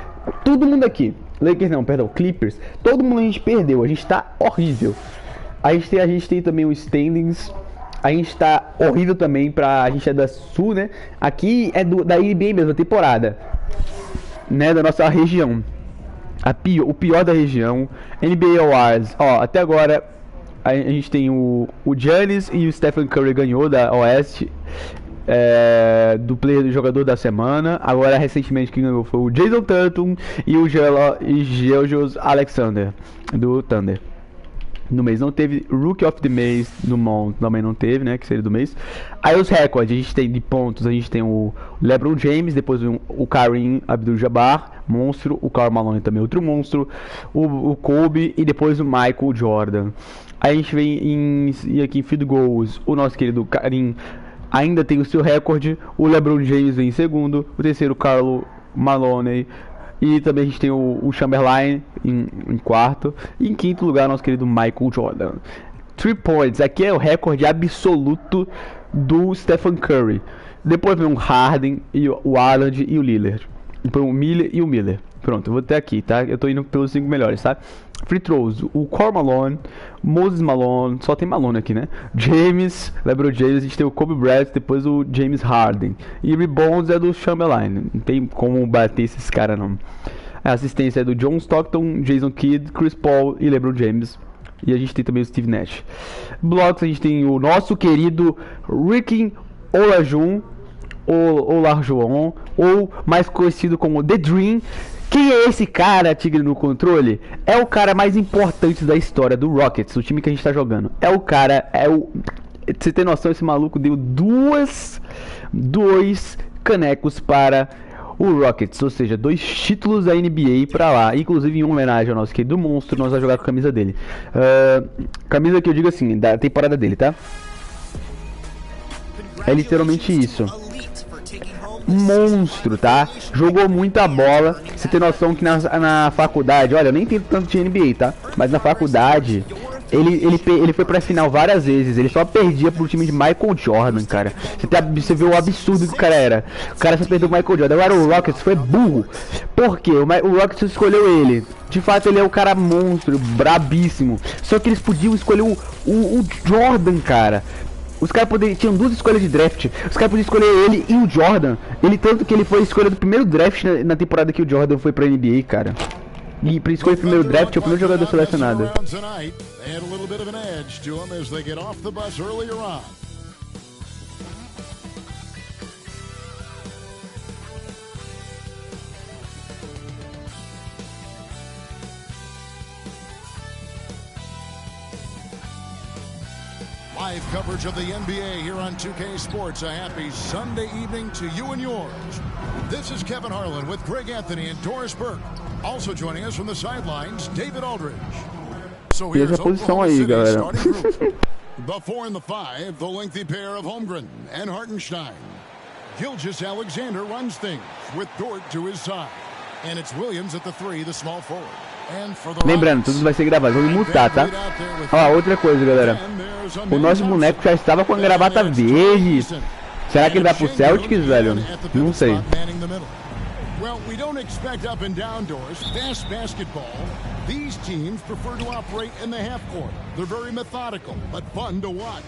todo mundo aqui. Lakers não, perdão, Clippers. Todo mundo a gente perdeu, a gente tá horrível. A gente tem também o standings. A gente tá horrível também a gente é da Sul, né? Aqui é da NBA mesmo, a temporada, né? Da nossa região. O pior da região. NBA Awards. Ó, até agora a gente tem o Giannis e o Stephen Curry ganhou da Oeste. Do jogador da semana. Agora recentemente quem ganhou foi o Jason Tatum e o Georgios Alexander do Thunder. No mês não teve. Rookie of the mês no Mount também não teve, né? Que seria do mês. Aí os recordes, a gente tem de pontos, a gente tem o LeBron James, depois o Kareem Abdul-Jabbar, monstro, o Karl Malone também outro monstro, o Kobe e depois o Michael Jordan. Aí a gente vem aqui em field goals, o nosso querido Kareem ainda tem o seu recorde, o LeBron James vem em segundo, o terceiro Karl Malone. E também a gente tem o Chamberlain em quarto. E em quinto lugar, nosso querido Michael Jordan. 3 points. Aqui é o recorde absoluto do Stephen Curry. Depois vem o Harden, e o Haaland e o Lillard. Depois o Miller e o Miller. Pronto, eu vou até aqui, tá? Eu tô indo pelos 5 melhores, tá? Free throws, o Karl Malone, Moses Malone, só tem Malone aqui, né? James, LeBron James, a gente tem o Kobe Bryant, depois o James Harden. E rebounds é do Chamberlain, não tem como bater esses caras não. A assistência é do John Stockton, Jason Kidd, Chris Paul e LeBron James. E a gente tem também o Steve Nash. Blocks a gente tem o nosso querido Ricky Olajun, ou Larjuon, ou mais conhecido como The Dream, Quem é esse cara, Tigre no controle? É o cara mais importante da história do Rockets, o time que a gente tá jogando. É o cara, pra você ter noção, esse maluco deu dois canecos para o Rockets, ou seja, 2 títulos da NBA pra lá, inclusive em homenagem ao nosso querido monstro, nós vamos jogar com a camisa dele. Camisa que eu digo assim, da temporada dele, tá? É literalmente isso. Monstro, tá? Jogou muita bola. Você tem noção que na faculdade, olha, eu nem entendo tanto de NBA, tá? Mas na faculdade, ele foi pra final várias vezes. Ele só perdia pro time de Michael Jordan, cara. Você vê o absurdo que o cara era. O cara só perdeu o Michael Jordan. Agora o Rockets foi burro. Por quê? O Rockets escolheu ele. De fato, ele é o cara monstro, brabíssimo. Só que eles podiam escolher o Jordan, cara. Os caras tinham 2 escolhas de draft. Os caras podiam escolher ele e o Jordan. Tanto que ele foi a escolha do primeiro draft na temporada que o Jordan foi pra NBA, cara. E pra escolher o primeiro draft, é o primeiro jogador selecionado. Live coverage of the NBA here on 2K Sports. A happy Sunday evening to you and yours. This is Kevin Harlan with Greg Anthony and Doris Burke. Also joining us from the sidelines, David Aldridge. So here's Oklahoma City's starting group. The 4 and the 5, the lengthy pair of Holmgren and Hartenstein. Gilgeous-Alexander runs things with Dort to his side. And it's Williams at the 3, the small forward. Lembrando, tudo vai ser gravado, vamos mutar, tá? Ó, outra coisa, galera. O nosso boneco já estava com a gravata verde. Será que ele vai pro Celtics, velho? Não sei. Well, we don't expect up and down doors. Fast basketball. These teams prefer to operate in the half court. They're very methodical, but fun to watch.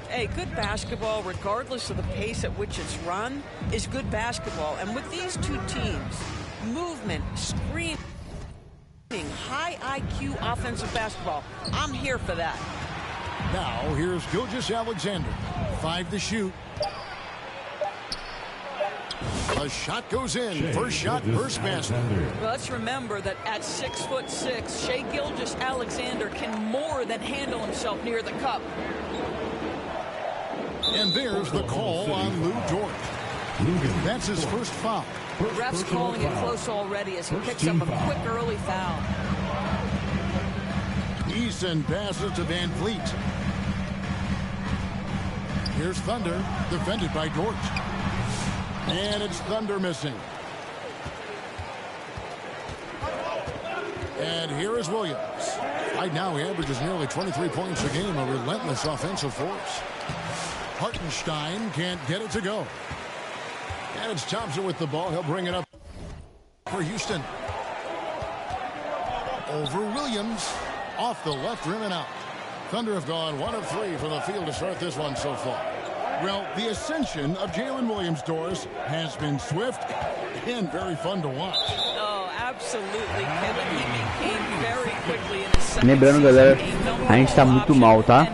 Hey, good basketball, regardless of the pace at which it's run, is good basketball. And with these two teams, movement, screen, high IQ offensive basketball, I'm here for that. Now, here's Gilgeous-Alexander. 5 to shoot. The shot goes in. First shot, first basket. Well, let's remember that at 6'6", Shai Gilgeous-Alexander can more than handle himself near the cup. And there's the call on Lou Dort. That's his first foul. Ref's calling it close already as he picks up a quick early foul. Eason passes to Van Vliet. Here's Thunder, defended by Dort. And it's Thunder missing. And here is Williams. Right now he averages nearly 23 points a game, a relentless offensive force. Hartenstein can't get it to go. And it's Thompson with the ball. He'll bring it up for Houston. Over Williams. Off the left rim and out. Thunder have gone 1 of 3 from the field to start this one so far. Well, the ascension of Jalen Williams, Doris, has been swift and very fun to watch. Oh, absolutely, Kevin. He became very quickly in his second Lembrando, galera, a gente tá muito mal, tá?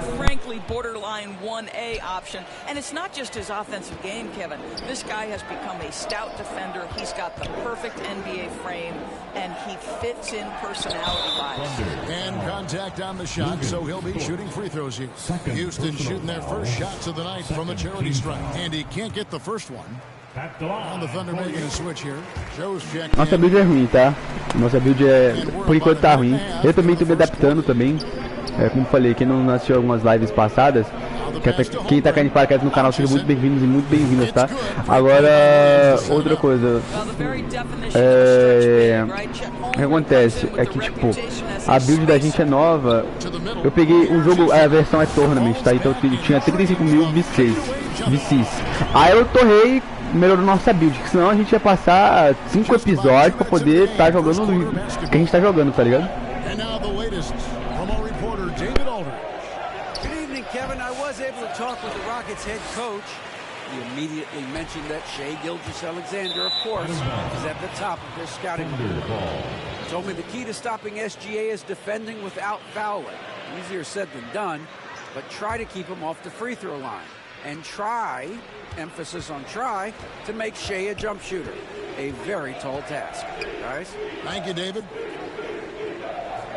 frankly, borderline 1A option. And it's not just his offensive game, Kevin. This guy has become a stout defender. He's got the perfect NBA frame, and he fits in personality-wise. And contact on the shot, so he'll be shooting free throws here. Houston shooting their first shots of the night from the charity stripe. And he can't get the first one. On the Thunder making a switch here. Joe's checked. Nossa build é ruim, tá? Nossa build é, por enquanto tá ruim. Eu também tô me adaptando também. Como falei, quem não assistiu algumas lives passadas, quem tá caindo de paraquedas no canal, sejam muito bem-vindos e muito bem-vindas, tá? Agora, outra coisa. O que acontece é que, tipo, a build da gente é nova. Eu peguei o jogo, a versão é Tournament, tá? Então eu tinha 35.000 VCs. Aí eu torrei, melhorou nossa build, que senão a gente ia passar 5 episódios pra poder estar jogando o que a gente tá jogando, tá ligado? Good evening, Kevin. I was able to talk with the Rockets head coach. He immediately mentioned that Shai Gilgeous-Alexander, of course, is at the top of their scouting report. He told me the key to stopping SGA is defending without fouling. Easier said than done, but try to keep him off the free throw line. And try, emphasis on try, to make Shai a jump shooter. a very tall task. Guys? Thank you, David.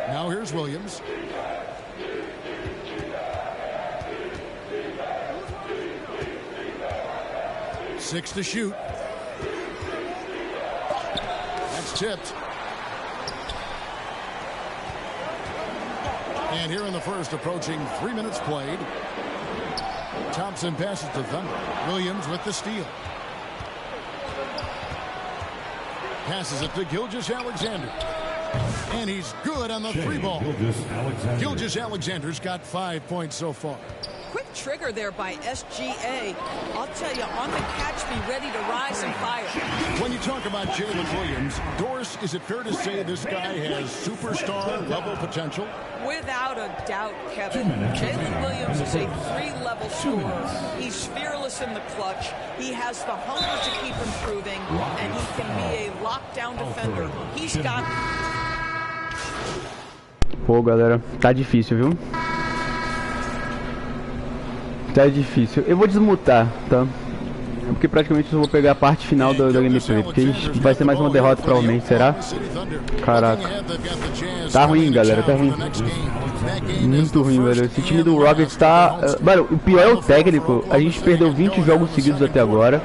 Now here's Williams. Six to shoot. That's tipped. And here in the first, approaching 3 minutes played. Thompson passes to Thunder. Williams with the steal. Passes it to Gilgeous-Alexander. And he's good on the three ball. Gilgeous-Alexander's got 5 points so far. Quick trigger there by SGA. I'll tell you, on the catch, be ready to rise and fire. When you talk about Jalen Williams, Doris, is it fair to say this guy has superstar level potential? Without a doubt, Kevin. Jalen Williams is a 3-level scorer. He's fearless in the clutch. He has the hunger to keep improving, and he can be a lockdown defender. He's got... Pô, galera, tá difícil, viu? Tá difícil. Eu vou desmutar, tá? Porque praticamente eu vou pegar a parte final da gameplay. Porque vai ser mais uma derrota provavelmente, será? Caraca. Tá ruim, galera, tá ruim. Muito ruim, velho. Esse time do Rockets tá... Mano, o pior é o técnico. A gente perdeu 20 jogos seguidos até agora.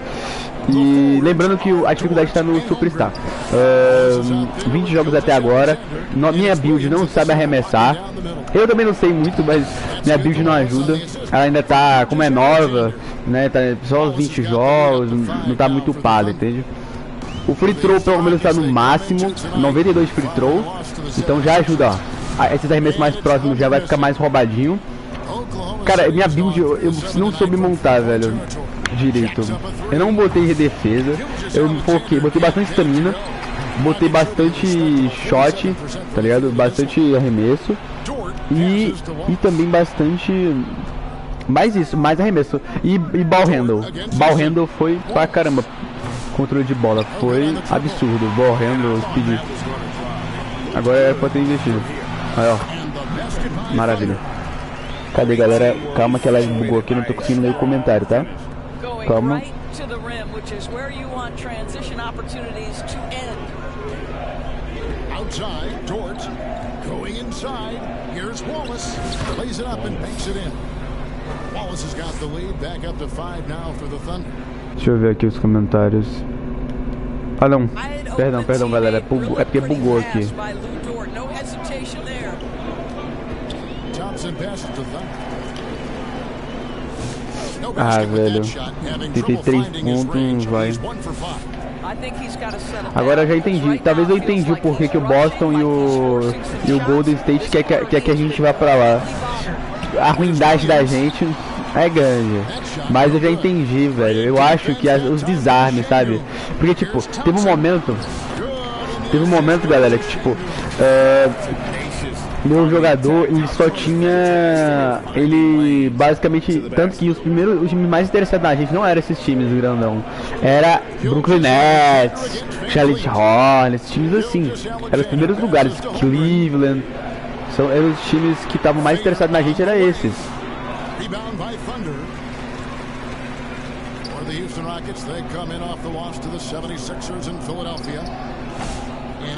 E lembrando que a dificuldade está no Superstar. 20 jogos até agora. Minha build não sabe arremessar. Eu também não sei muito, mas minha build não ajuda. Ela ainda tá, como é nova, né? Tá só 20 jogos, não tá muito upada, entende? O free throw pelo menos tá no máximo, 92 free throw. Então já ajuda, ó. Esses arremessos mais próximos já vai ficar mais roubadinho. Cara, minha build eu não soube montar, velho, direito. Eu não botei defesa, eu foquei, botei bastante estamina, botei bastante shot, tá ligado? Bastante arremesso e também bastante... Mais isso, mais arremesso e ball handle. Ball handle foi pra caramba. Controle de bola foi absurdo. Ball handle, speed. Agora é pra ter investido. Aí, ó. Maravilha. Cadê, galera? Calma que ela bugou aqui, não tô conseguindo ler o comentário, tá? Calma. Outside, George. Going inside. Here's Wallace. Lays it up and banks it in. Wallace has got the lead, back up to 5 now for the Thunder. Deixa eu ver aqui os comentários. Ah, não. Perdão, galera. É porque bugou aqui. Ah, velho. 33 pontos, vai. Agora eu já entendi. Talvez eu entendi o porquê que o Boston e o Golden State quer que a gente vá pra lá. A ruindade da gente é grande, mas eu já entendi, velho. Eu acho que os desarmes, sabe? Porque, tipo, teve um momento, galera, que, tipo, meu jogador, ele só tinha... Ele, basicamente, tanto que os times mais interessados na gente não eram esses times grandão. Era Brooklyn Nets, Charlotte Hornets, times assim. Eram os primeiros lugares, Cleveland... Eram os times que estavam mais interessados na gente, eram esses.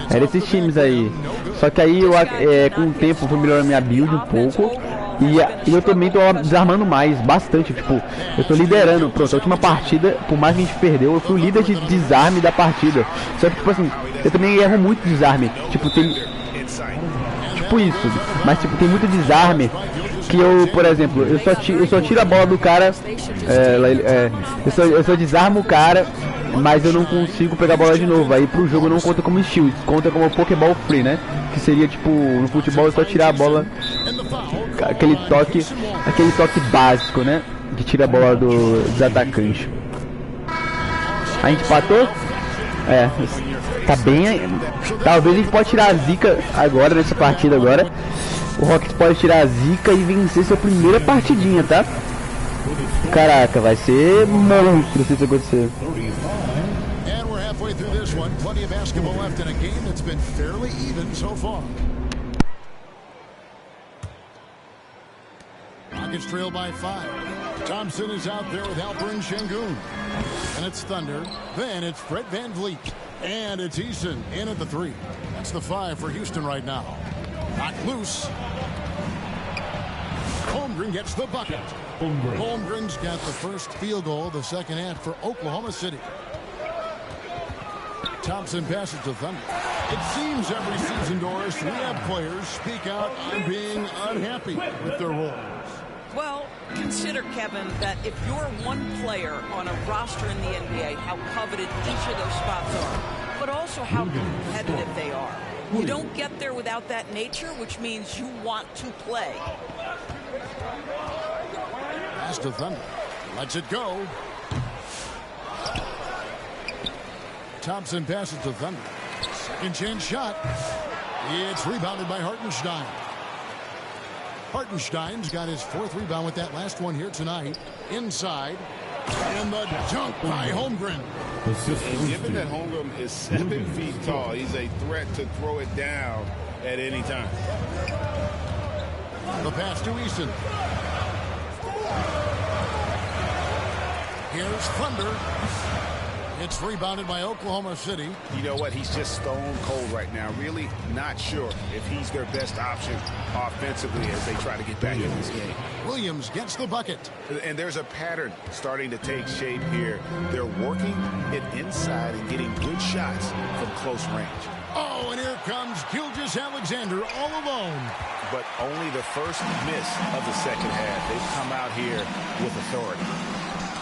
Eram esses times aí. Só que aí, com o tempo, fui melhorando minha build um pouco. E eu também tô desarmando mais, bastante. Tipo, eu tô liderando. Pronto, a última partida, por mais que a gente perdeu, eu fui o líder de desarme da partida. Só que, tipo assim, eu também erro muito desarme. Tipo, tipo isso, mas tipo, tem muito desarme que eu, por exemplo, eu só tiro a bola do cara, eu só desarmo o cara, mas eu não consigo pegar a bola de novo. Aí pro jogo não conta como steal, conta como Pokéball free, né? Que seria tipo, no futebol é só tirar a bola, aquele toque básico, né? Que tira a bola dos atacantes. A gente empatou? É. Tá bem... Talvez a gente pode tirar a zica agora, nessa partida agora. O Rockets pode tirar a zica e vencer sua primeira partidinha, tá? Caraca, vai ser monstro se isso acontecer. Rockets trail by 5. Thompson is out there with Alperen Şengün. And it's Thunder. Then it's Fred VanVleet. And it's Eason in at the 3. That's the 5 for Houston right now. Knocked loose. Holmgren gets the bucket. Holmgren's got the first field goal of the second half for Oklahoma City. Thompson passes to Thunder. It seems every season, Doris, we have players speak out on being unhappy with their roles. Well, consider, Kevin, that if you're one player on a roster in the NBA, how coveted each of those spots are, but also how competitive they are. You don't get there without that nature, which means you want to play. Pass to Thunder. Lets it go. Thompson passes to Thunder. Second chance shot. It's rebounded by Hartenstein. Hartenstein's got his 4th rebound with that last one here tonight. Inside. And the dunk by Holmgren. And given that Holmgren is 7 feet tall, he's a threat to throw it down at any time. The pass to Eason. Here's Thunder. It's rebounded by Oklahoma City. You know what? He's just stone cold right now. Really not sure if he's their best option offensively as they try to get back in this game. Williams gets the bucket. And there's a pattern starting to take shape here. They're working it inside and getting good shots from close range. Oh, and here comes Gilgeous-Alexander all alone. But only the first miss of the second half. They've come out here with authority.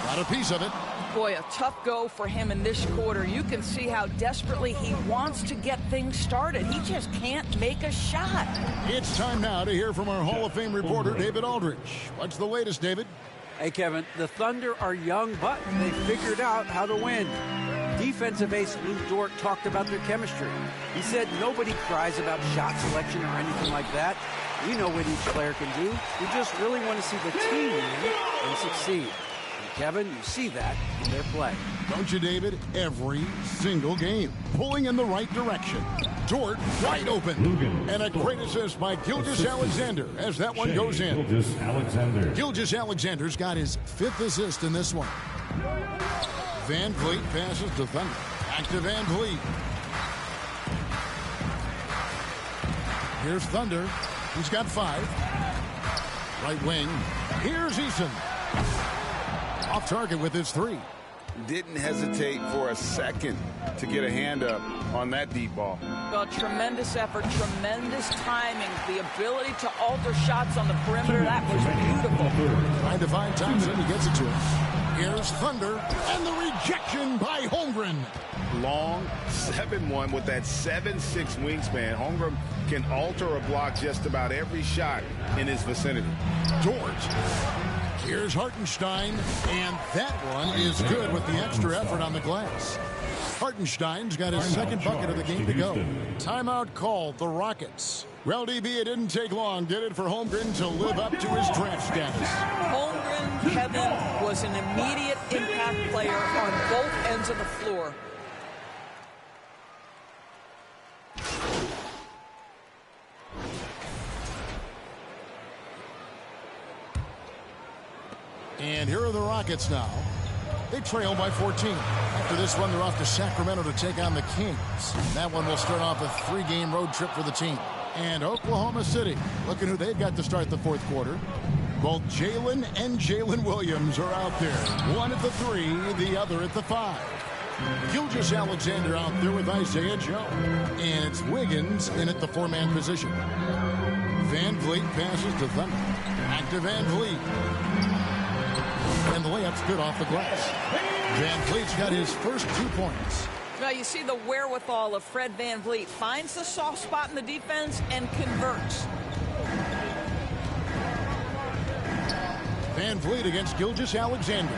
Got a piece of it. Boy, a tough go for him in this quarter. You can see how desperately he wants to get things started. He just can't make a shot. It's time now to hear from our Hall of Fame reporter, David Aldridge. What's the latest, David? Hey, Kevin, the Thunder are young, but they figured out how to win. Defensive ace Lou Dort talked about their chemistry. He said nobody cries about shot selection or anything like that. We know what each player can do. We just really want to see the team win and succeed. Kevin, you see that in their play. Don't you, David? Every single game. Pulling in the right direction. Dort wide open. And a great assist by Gilgeous-Alexander as that one goes in. Gilgeous-Alexander's got his 5th assist in this one. VanVleet passes to Thunder. Back to VanVleet. Here's Thunder. He's got 5. Right wing. Here's Eason. Off target with his 3. Didn't hesitate for a second to get a hand up on that deep ball. Well, tremendous effort, tremendous timing, the ability to alter shots on the perimeter. That was beautiful. Trying to find Thompson. He gets it to him. Here's Thunder. And the rejection by Holmgren. Long 7-1 with that 7'6" wingspan. Holmgren can alter or block just about every shot in his vicinity. Dort. Here's Hartenstein, and that one is good with the extra effort on the glass. Hartenstein's got his 2nd bucket of the game to go. Timeout called, the Rockets. Well, DB, it didn't take long, did it, for Holmgren to live up to his draft status? Holmgren, Kevin, was an immediate impact player on both ends of the floor. And here are the Rockets now. They trail by 14. After this one, they're off to Sacramento to take on the Kings. That one will start off a 3-game road trip for the team. And Oklahoma City, looking who they've got to start the 4th quarter. Both Jalen and Jalen Williams are out there. One at the 3, the other at the 5. Gilgeous-Alexander out there with Isaiah Joe. And it's Wiggins in at the 4-man position. VanVleet passes to Thunder. Back to VanVleet. And the layup's good off the glass. VanVleet's got his first 2 points. Now you see the wherewithal of Fred VanVleet. Finds the soft spot in the defense and converts. VanVleet against Gilgeous-Alexander.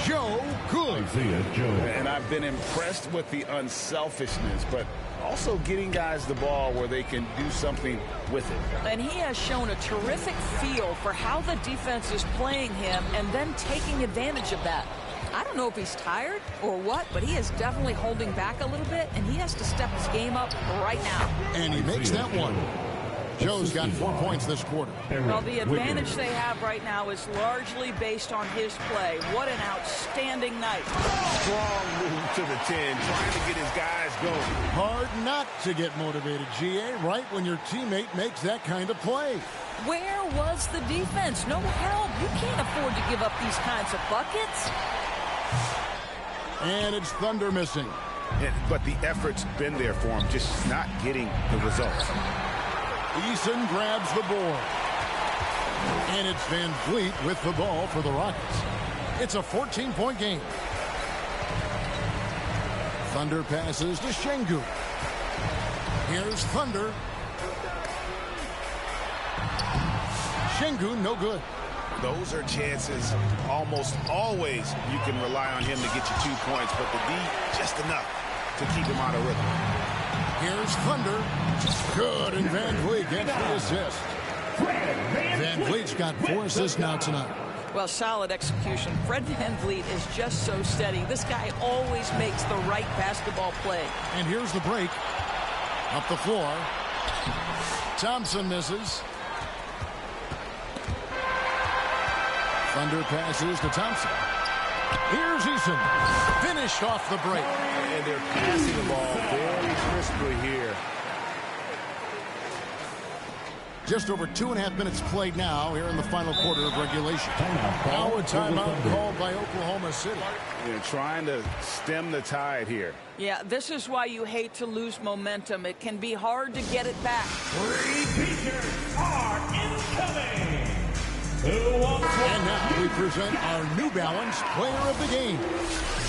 Joe, good. And I've been impressed with the unselfishness, but also getting guys the ball where they can do something with it. And he has shown a terrific feel for how the defense is playing him and then taking advantage of that. I don't know if he's tired or what, but he is definitely holding back a little bit, and he has to step his game up right now. And he makes that one. Joe's got 4 points this quarter. Well, the advantage they have right now is largely based on his play. What an outstanding night. Strong move to the 10, trying to get his guys going. Hard not to get motivated, GA, right when your teammate makes that kind of play. Where was the defense? No help. You can't afford to give up these kinds of buckets. And it's Thunder missing. But the effort's been there for him, just not getting the results. Eason grabs the board. And it's Van Vliet with the ball for the Rockets. It's a 14-point game. Thunder passes to Şengün. Here's Thunder. Şengün, no good. Those are chances almost always you can rely on him to get you 2 points, but the D, just enough to keep him out of rhythm. Here's Thunder. Good, and Van Vliet gets the assist. Van Vliet's got 4 assists now tonight. Well, solid execution. Fred Van Vliet is just so steady. This guy always makes the right basketball play. And here's the break. Up the floor. Thompson misses. Thunder passes to Thompson. Here's Eason. Finished off the break. And they're passing the ball very crisply here. Just over 2.5 minutes played now here in the final quarter of regulation. Now a timeout called by Oklahoma City. They're trying to stem the tide here. Yeah, this is why you hate to lose momentum. It can be hard to get it back. Repeaters are incoming. And now we present our New Balance player of the game,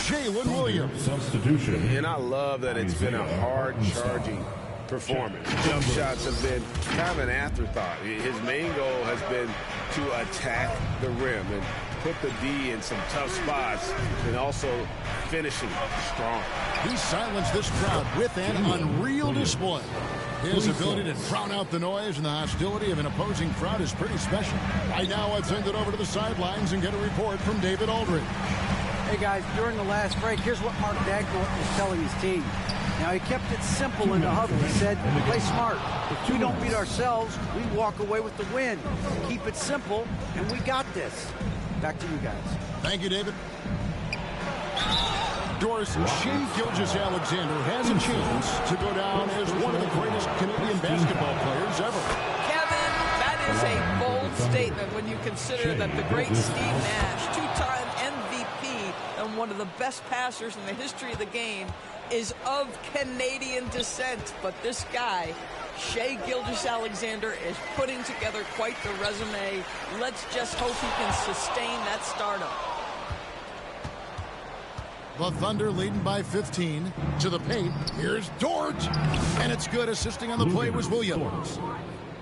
Jalen Williams. Substitution. And I love that it's been a hard-charging performance. Jump shots have been kind of an afterthought. His main goal has been to attack the rim and put the D in some tough spots and also finishing strong. He silenced this crowd with an unreal display. His ability to drown out the noise and the hostility of an opposing crowd is pretty special. Right now, I'd send it over to the sidelines and get a report from David Aldridge. Hey, guys, during the last break, here's what Mark Dagnall was telling his team. Now, he kept it simple in the huddle. He said, play smart. If we don't beat ourselves, we walk away with the win. Keep it simple, and we got this. Back to you guys. Thank you, David. Doris, Shea Gilgeous-Alexander has a chance to go down as one of the greatest Canadian basketball players ever. Kevin, that is a bold statement when you consider that the great Steve Nash, two-time MVP and one of the best passers in the history of the game, is of Canadian descent. But this guy, Shea Gilgeous-Alexander, is putting together quite the resume. Let's just hope he can sustain that stardom. The Thunder leading by 15 to the paint. Here's George. And it's good. Assisting on the play was Williams.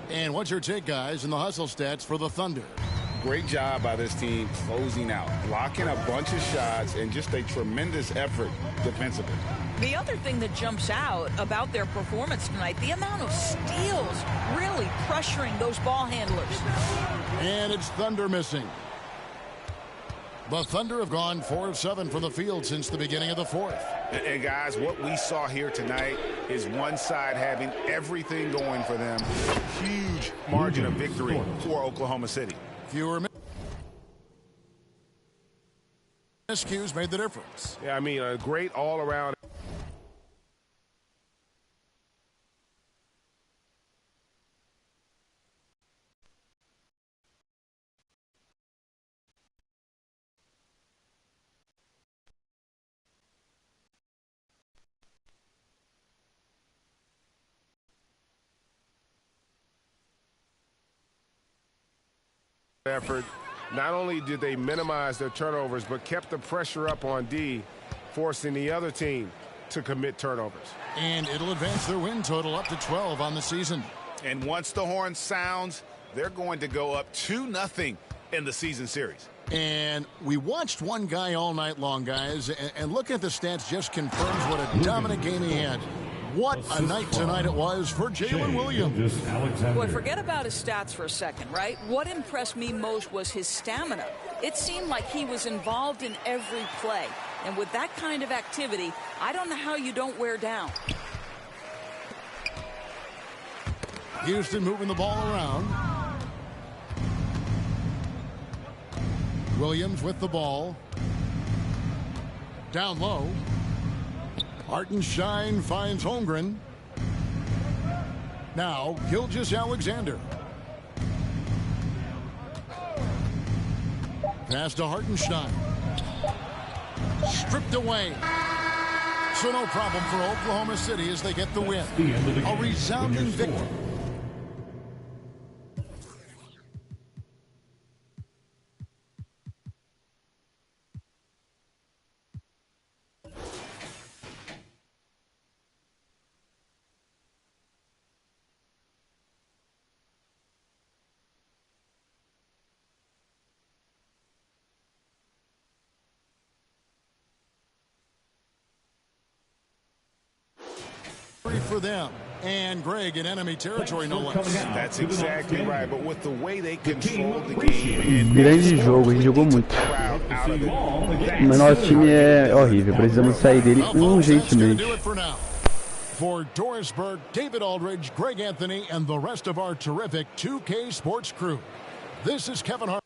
And what's your take, guys, in the hustle stats for the Thunder? Great job by this team closing out, blocking a bunch of shots, and just a tremendous effort defensively. The other thing that jumps out about their performance tonight, the amount of steals really pressuring those ball handlers. And it's Thunder missing. The Thunder have gone 4 of 7 from the field since the beginning of the fourth. And guys, what we saw here tonight is one side having everything going for them. Huge margin of victory for Oklahoma City. Fewer miscues made the difference. Yeah, I mean, a great all-around effort. Not only did they minimize their turnovers, but kept the pressure up on D, forcing the other team to commit turnovers. And it'll advance their win total up to 12 on the season. And once the horn sounds, they're going to go up 2-0 in the season series. And we watched one guy all night long, guys, and looking at the stats just confirms what a dominant game he had. What a night tonight it was for Jalen Williams. Boy, forget about his stats for a second, right? What impressed me most was his stamina. It seemed like he was involved in every play. And with that kind of activity, I don't know how you don't wear down. Houston moving the ball around. Williams with the ball. Down low. Hartenstein finds Holmgren. Now, Gilgeous-Alexander. Pass to Hartenstein. Stripped away. So no problem for Oklahoma City as they get the win. A resounding victory. For them. And Greg in enemy territory, no less. That's exactly right. But with the way they control the game. Grande jogo, ele jogou muito. Mas nosso time é horrível, precisamos sair dele urgentemente. For Dorisberg, David Aldridge, Greg Anthony, and the rest of our terrific 2K Sports crew. This is Kevin Hart.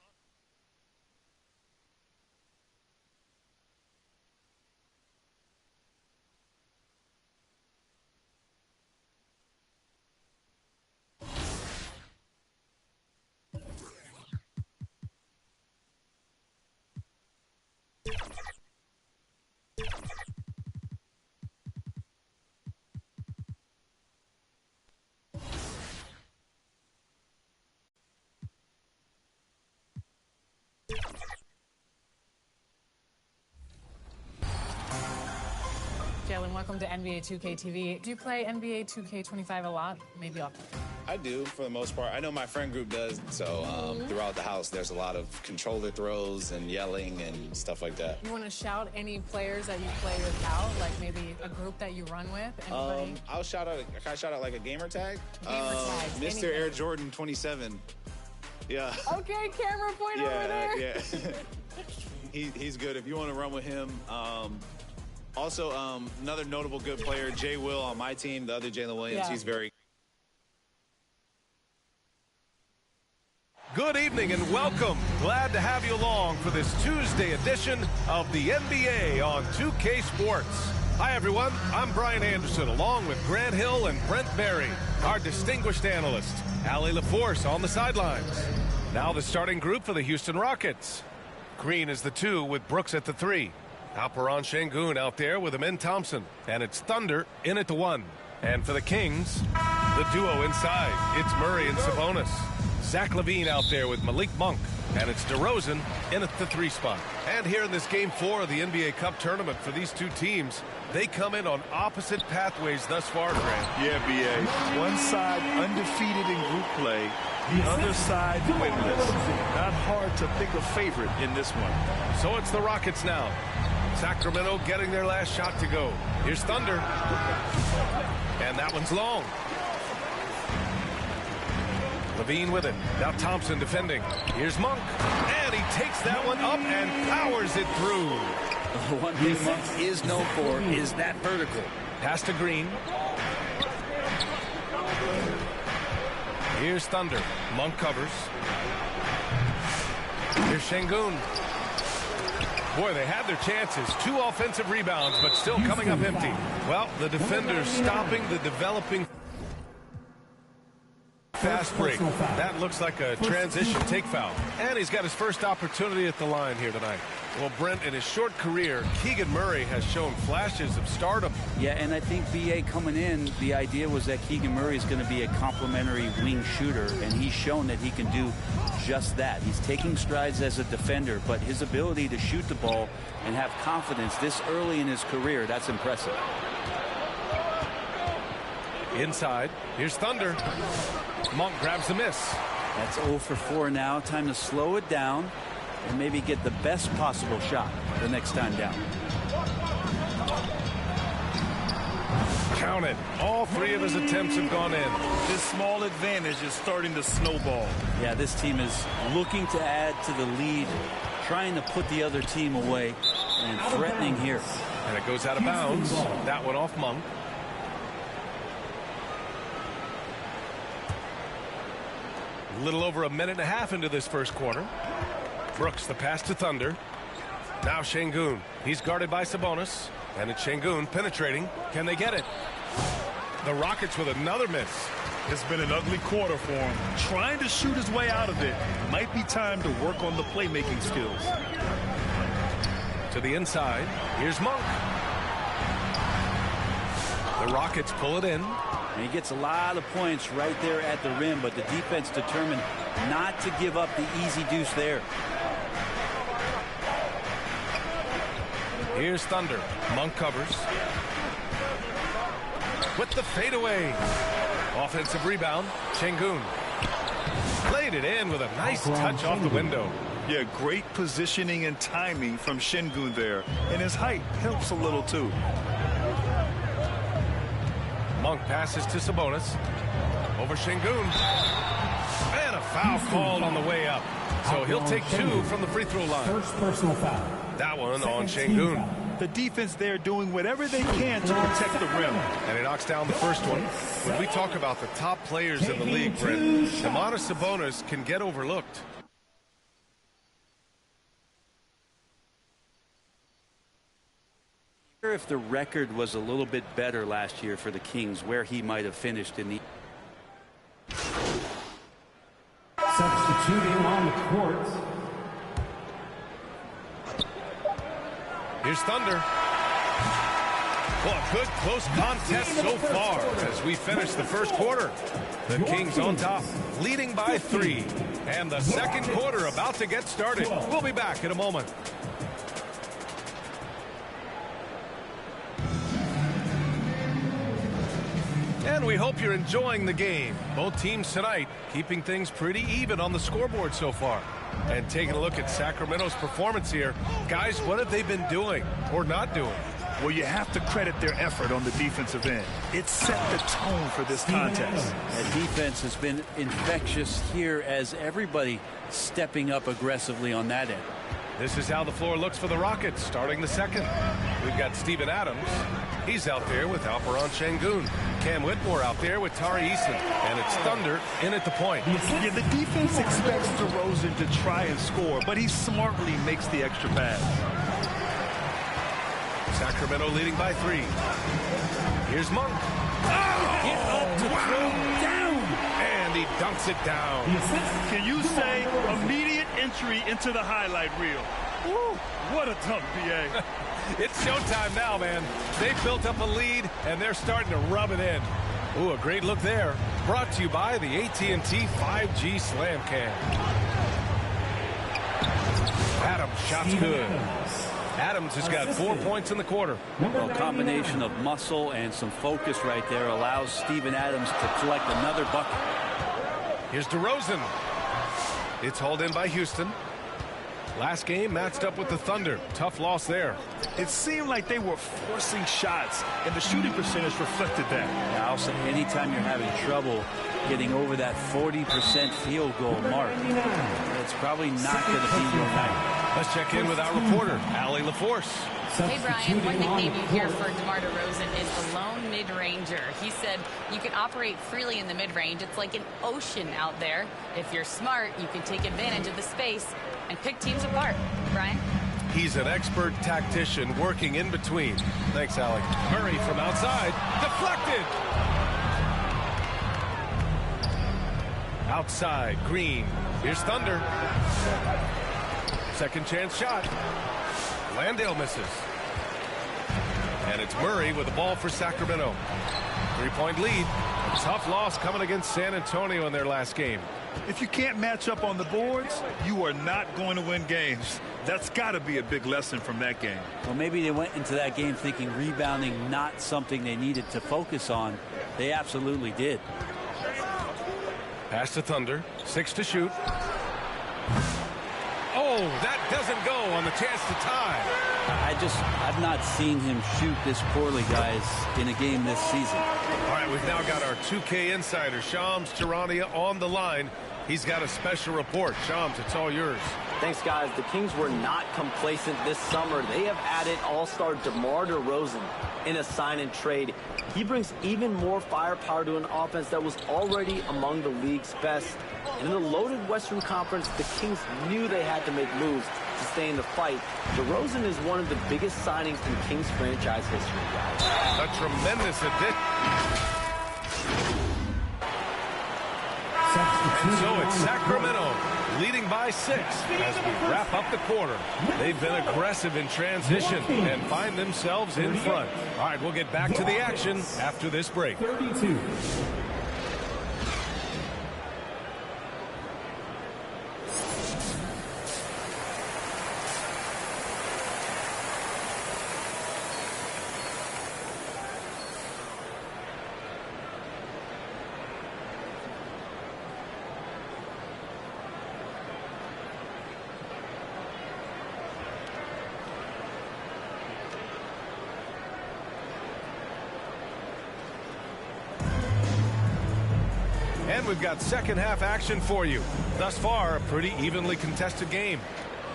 Jalen, welcome to NBA 2K TV. Do you play NBA 2K25 a lot? Maybe off. I do, for the most part. I know my friend group does, so throughout the house, there's a lot of controller throws and yelling and stuff like that. You want to shout any players that you play with out, like maybe a group that you run with? Anybody? I'll shout out, can I shout out like a gamer tag? Mr. anything. Air Jordan 27. Yeah. Okay, camera point over there. Yeah. He's good if you want to run with him. Also, another notable good player, Jay Will on my team, the other Jalen Williams, he's very Good evening and welcome. Glad to have you along for this Tuesday edition of the NBA on 2K Sports. Hi, everyone. I'm Brian Anderson, along with Grant Hill and Brent Berry, our distinguished analyst, Allie LaForce on the sidelines. Now the starting group for the Houston Rockets. Green is the 2 with Brooks at the 3. Alperon Şengün out there with Amin Thompson. And it's Thunder in at the 1. And for the Kings, the duo inside. It's Murray and Sabonis. Zach LaVine out there with Malik Monk. And it's DeRozan in at the 3 spot. And here in this Game 4 of the NBA Cup tournament for these two teams, they come in on opposite pathways thus far, Grant. Yeah, B.A. One side undefeated in group play, the other side winless. Not hard to pick a favorite in this one. So it's the Rockets now. Sacramento getting their last shot to go. Here's Thunder. And that one's long. LaVine with it. Now Thompson defending. Here's Monk. And he takes that one up and powers it through. The one thing Monk is known for is that vertical. Pass to Green. Here's Thunder. Monk covers. Here's Şengün. Boy, they had their chances. 2 offensive rebounds, but still coming up empty. Well, the defenders stopping the developing fast break. That looks like a transition take foul. And he's got his first opportunity at the line here tonight. Well, Brent, in his short career, Keegan Murray has shown flashes of stardom. Yeah, and I think B.A. coming in, the idea was that Keegan Murray is going to be a complimentary wing shooter, and he's shown that he can do just that. He's taking strides as a defender, but his ability to shoot the ball and have confidence this early in his career, that's impressive. Inside, here's Thunder. Monk grabs the miss. That's 0 for 4 now. Time to slow it down and maybe get the best possible shot the next time down. Count it. All 3 of his attempts have gone in. This small advantage is starting to snowball. Yeah, this team is looking to add to the lead, trying to put the other team away, and threatening here. And it goes out of bounds. That one off Monk. A little over a minute and a half into this first quarter. Brooks, the pass to Thunder. Now Şengün. He's guarded by Sabonis. And it's Şengün penetrating. Can they get it? The Rockets with another miss. It's been an ugly quarter for him. Trying to shoot his way out of it. Might be time to work on the playmaking skills. To the inside. Here's Monk. The Rockets pull it in. And he gets a lot of points right there at the rim, but the defense determined not to give up the easy deuce there. Here's Thunder. Monk covers. With the fadeaway. Offensive rebound. Şengün. Played it in with a nice touch off the window. Yeah, great positioning and timing from Şengün there. And his height helps a little too. Monk passes to Sabonis. Over Şengün. And a foul called on the way up. So he'll take 2 from the free throw line. First personal foul. That one on Şengün. The defense there doing whatever they can to protect the rim. And he knocks down the first one. When we talk about the top players in the league, Brent, Domantas Sabonis can get overlooked. If the record was a little bit better last year for the Kings, where he might have finished in the... Substituting on the court. Here's Thunder. Well, a good close contest so far as we finish the first quarter. The Kings on top, leading by 3. And the second quarter about to get started. We'll be back in a moment. And we hope you're enjoying the game. Both teams tonight keeping things pretty even on the scoreboard so far. And taking a look at Sacramento's performance here. Guys, what have they been doing or not doing? Well, you have to credit their effort on the defensive end. It set the tone for this contest. The defense has been infectious here as everybody stepping up aggressively on that end. This is how the floor looks for the Rockets starting the second. We've got Steven Adams. He's out there with Alperen Şengün. Cam Whitmore out there with Tari Eason. And it's Thunder in at the point. Yeah, the defense expects DeRozan to try and score, but he smartly makes the extra pass. Sacramento leading by 3. Here's Monk. Oh, get up to throw down. And he dunks it down. Can you say immediate entry into the highlight reel? Woo, what a dunk, B.A. It's showtime now, man. They've built up a lead, and they're starting to rub it in. Ooh, a great look there. Brought to you by the AT&T 5G Slam Cam. Adams, shot's good. Adams has got 4 points in the quarter. Well, a combination of muscle and some focus right there allows Steven Adams to collect another bucket. Here's DeRozan. It's hauled in by Houston. Last game matched up with the Thunder. Tough loss there. It seemed like they were forcing shots, and the shooting percentage reflected that. Now, also, anytime you're having trouble getting over that 40% field goal mark, it's probably not going to be your night. Let's check in with our reporter, Allie LaForce. Hey, Brian, one nickname you hear for DeMar DeRozan is the lone mid-ranger. He said you can operate freely in the mid-range. It's like an ocean out there. If you're smart, you can take advantage of the space and pick teams apart. Brian? He's an expert tactician working in between. Thanks, Allie. Murray from outside. Deflected. Outside, Green. Here's Thunder. Second chance shot. Landale misses. And it's Murray with the ball for Sacramento. 3-point lead. A tough loss coming against San Antonio in their last game. If you can't match up on the boards, you are not going to win games. That's got to be a big lesson from that game. Well, maybe they went into that game thinking rebounding not something they needed to focus on. They absolutely did. Pass to Thunder. 6 to shoot. Oh, that doesn't go on the chance to tie. I've not seen him shoot this poorly, guys, in a game this season. All right, we've now got our 2K insider, Shams Charania, on the line. He's got a special report. Shams, it's all yours. Thanks, guys. The Kings were not complacent this summer. They have added all-star DeMar DeRozan in a sign-and-trade. He brings even more firepower to an offense that was already among the league's best. And in the loaded Western Conference, the Kings knew they had to make moves to stay in the fight. DeRozan is one of the biggest signings in Kings franchise history, guys. A tremendous addition. And so it's Sacramento leading by 6 as we wrap up the quarter. They've been aggressive in transition and find themselves in front. All right, we'll get back to the action after this break. 32. And we've got second half action for you. Thus far, a pretty evenly contested game.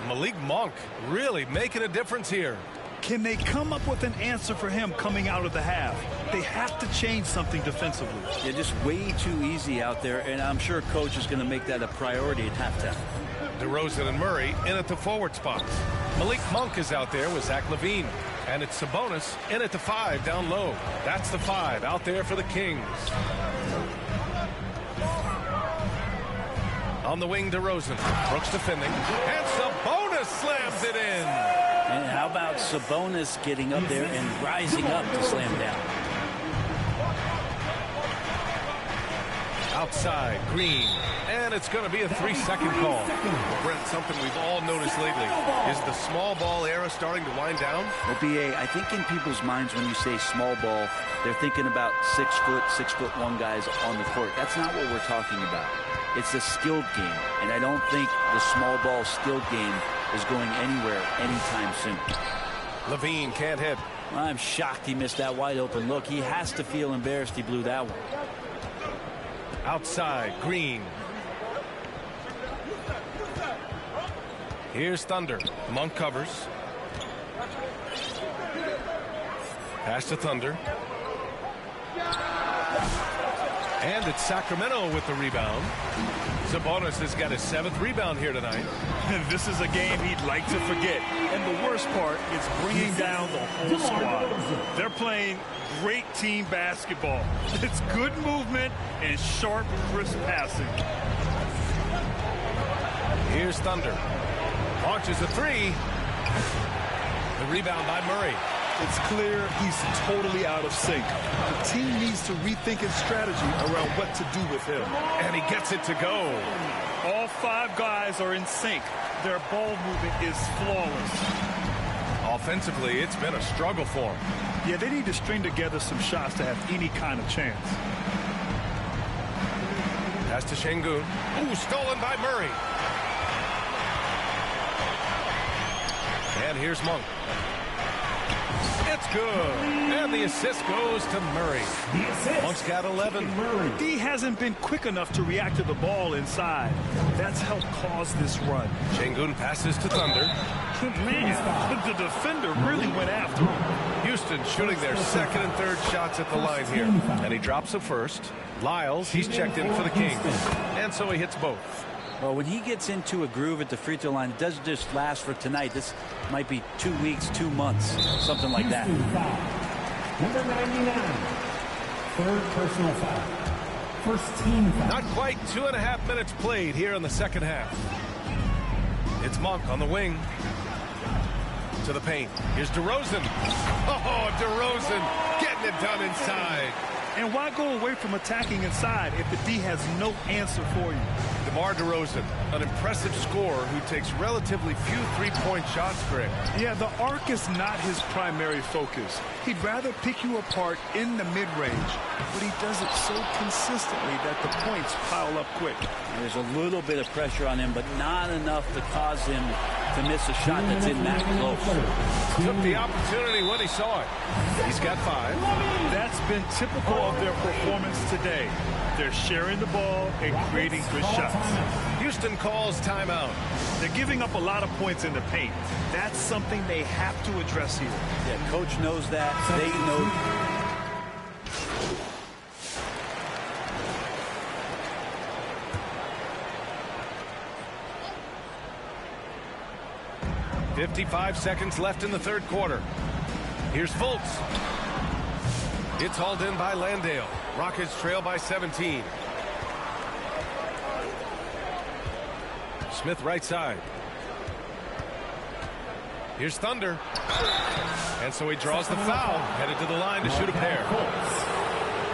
Malik Monk really making a difference here. Can they come up with an answer for him coming out of the half? They have to change something defensively. Yeah, just way too easy out there, and I'm sure coach is going to make that a priority at halftime. DeRozan and Murray in at the forward spots. Malik Monk is out there with Zach LaVine. And it's Sabonis in at the 5 down low. That's the 5 out there for the Kings. On the wing, DeRozan. Brooks defending. And Sabonis slams it in. And how about Sabonis getting up there and rising up to slam down? Outside, Green. And it's going to be a 3-second call. Brent, something we've all noticed lately. Is the small ball era starting to wind down? Well, B.A., I think in people's minds when you say small ball, they're thinking about 6'1" guys on the court. That's not what we're talking about. It's a skilled game, and I don't think the small ball skilled game is going anywhere anytime soon. LaVine can't hit. I'm shocked he missed that wide open look. He has to feel embarrassed he blew that one. Outside, Green. Here's Thunder. Monk covers. Pass to Thunder. And it's Sacramento with the rebound. Sabonis has got his 7th rebound here tonight. This is a game he'd like to forget. And the worst part is bringing down the whole squad. They're playing great team basketball. It's good movement and sharp, crisp passing. Here's Thunder. Launches a 3. The rebound by Murray. It's clear he's totally out of sync. The team needs to rethink its strategy around what to do with him. And he gets it to go. All 5 guys are in sync. Their ball movement is flawless. Offensively, it's been a struggle for him. Yeah, they need to string together some shots to have any kind of chance. Pass to Şengün. Ooh, stolen by Murray. And here's Monk. It's good. And the assist goes to Murray. Monk's got 11. D hasn't been quick enough to react to the ball inside. That's helped cause this run. Şengün passes to Thunder. Man, the defender really went after him. Houston shooting their 2nd and 3rd shots at the line here. And he drops a 1st. Lyles, he's checked in for the Kings. And so he hits both. Well, when he gets into a groove at the free throw line, it doesn't just last for tonight. This might be 2 weeks, 2 months, something like that. Number 99, 3rd personal foul. First team foul. Not quite 2.5 minutes played here in the second half. It's Monk on the wing. To the paint. Here's DeRozan. Oh, DeRozan getting it done inside. And why go away from attacking inside if the D has no answer for you? DeMar DeRozan, an impressive scorer who takes relatively few three-point shots, Greg. Yeah, the arc is not his primary focus. He'd rather pick you apart in the mid-range, but he does it so consistently that the points pile up quick. There's a little bit of pressure on him, but not enough to cause him to miss a shot that's in that close. Took the opportunity when he saw it. He's got 5. That's been typical of their performance today. They're sharing the ball and creating good shots. Houston calls timeout. They're giving up a lot of points in the paint. That's something they have to address here. Yeah, coach knows that. They know. 55 seconds left in the third quarter. Here's Fultz. It's hauled in by Landale. Rockets trail by 17. Smith right side. Here's Thunder. And so he draws the foul, headed to the line to shoot a pair.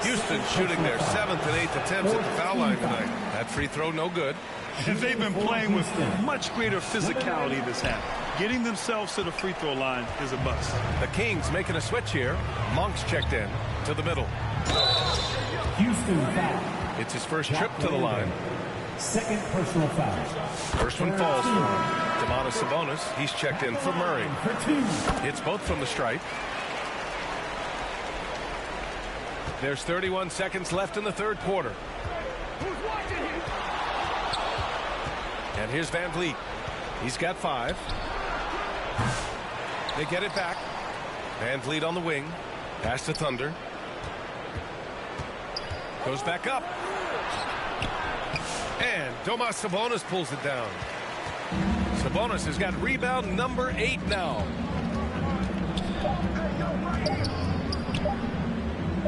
Houston shooting their 7th and 8th attempts at the foul line tonight. That free throw no good. And they've been playing with much greater physicality this half. Getting themselves to the free throw line is a must. The Kings making a switch here. Monk's checked in to the middle. Houston foul. It's his first trip to the line. Second personal foul. First one falls for Domantas Sabonis. He's checked in for Murray. It's both from the stripe. There's 31 seconds left in the third quarter. And here's Van Vliet. He's got 5. They get it back. Van Vliet on the wing. Pass to Thunder. Goes back up. And Domas Sabonis pulls it down. Sabonis has got rebound number 8 now.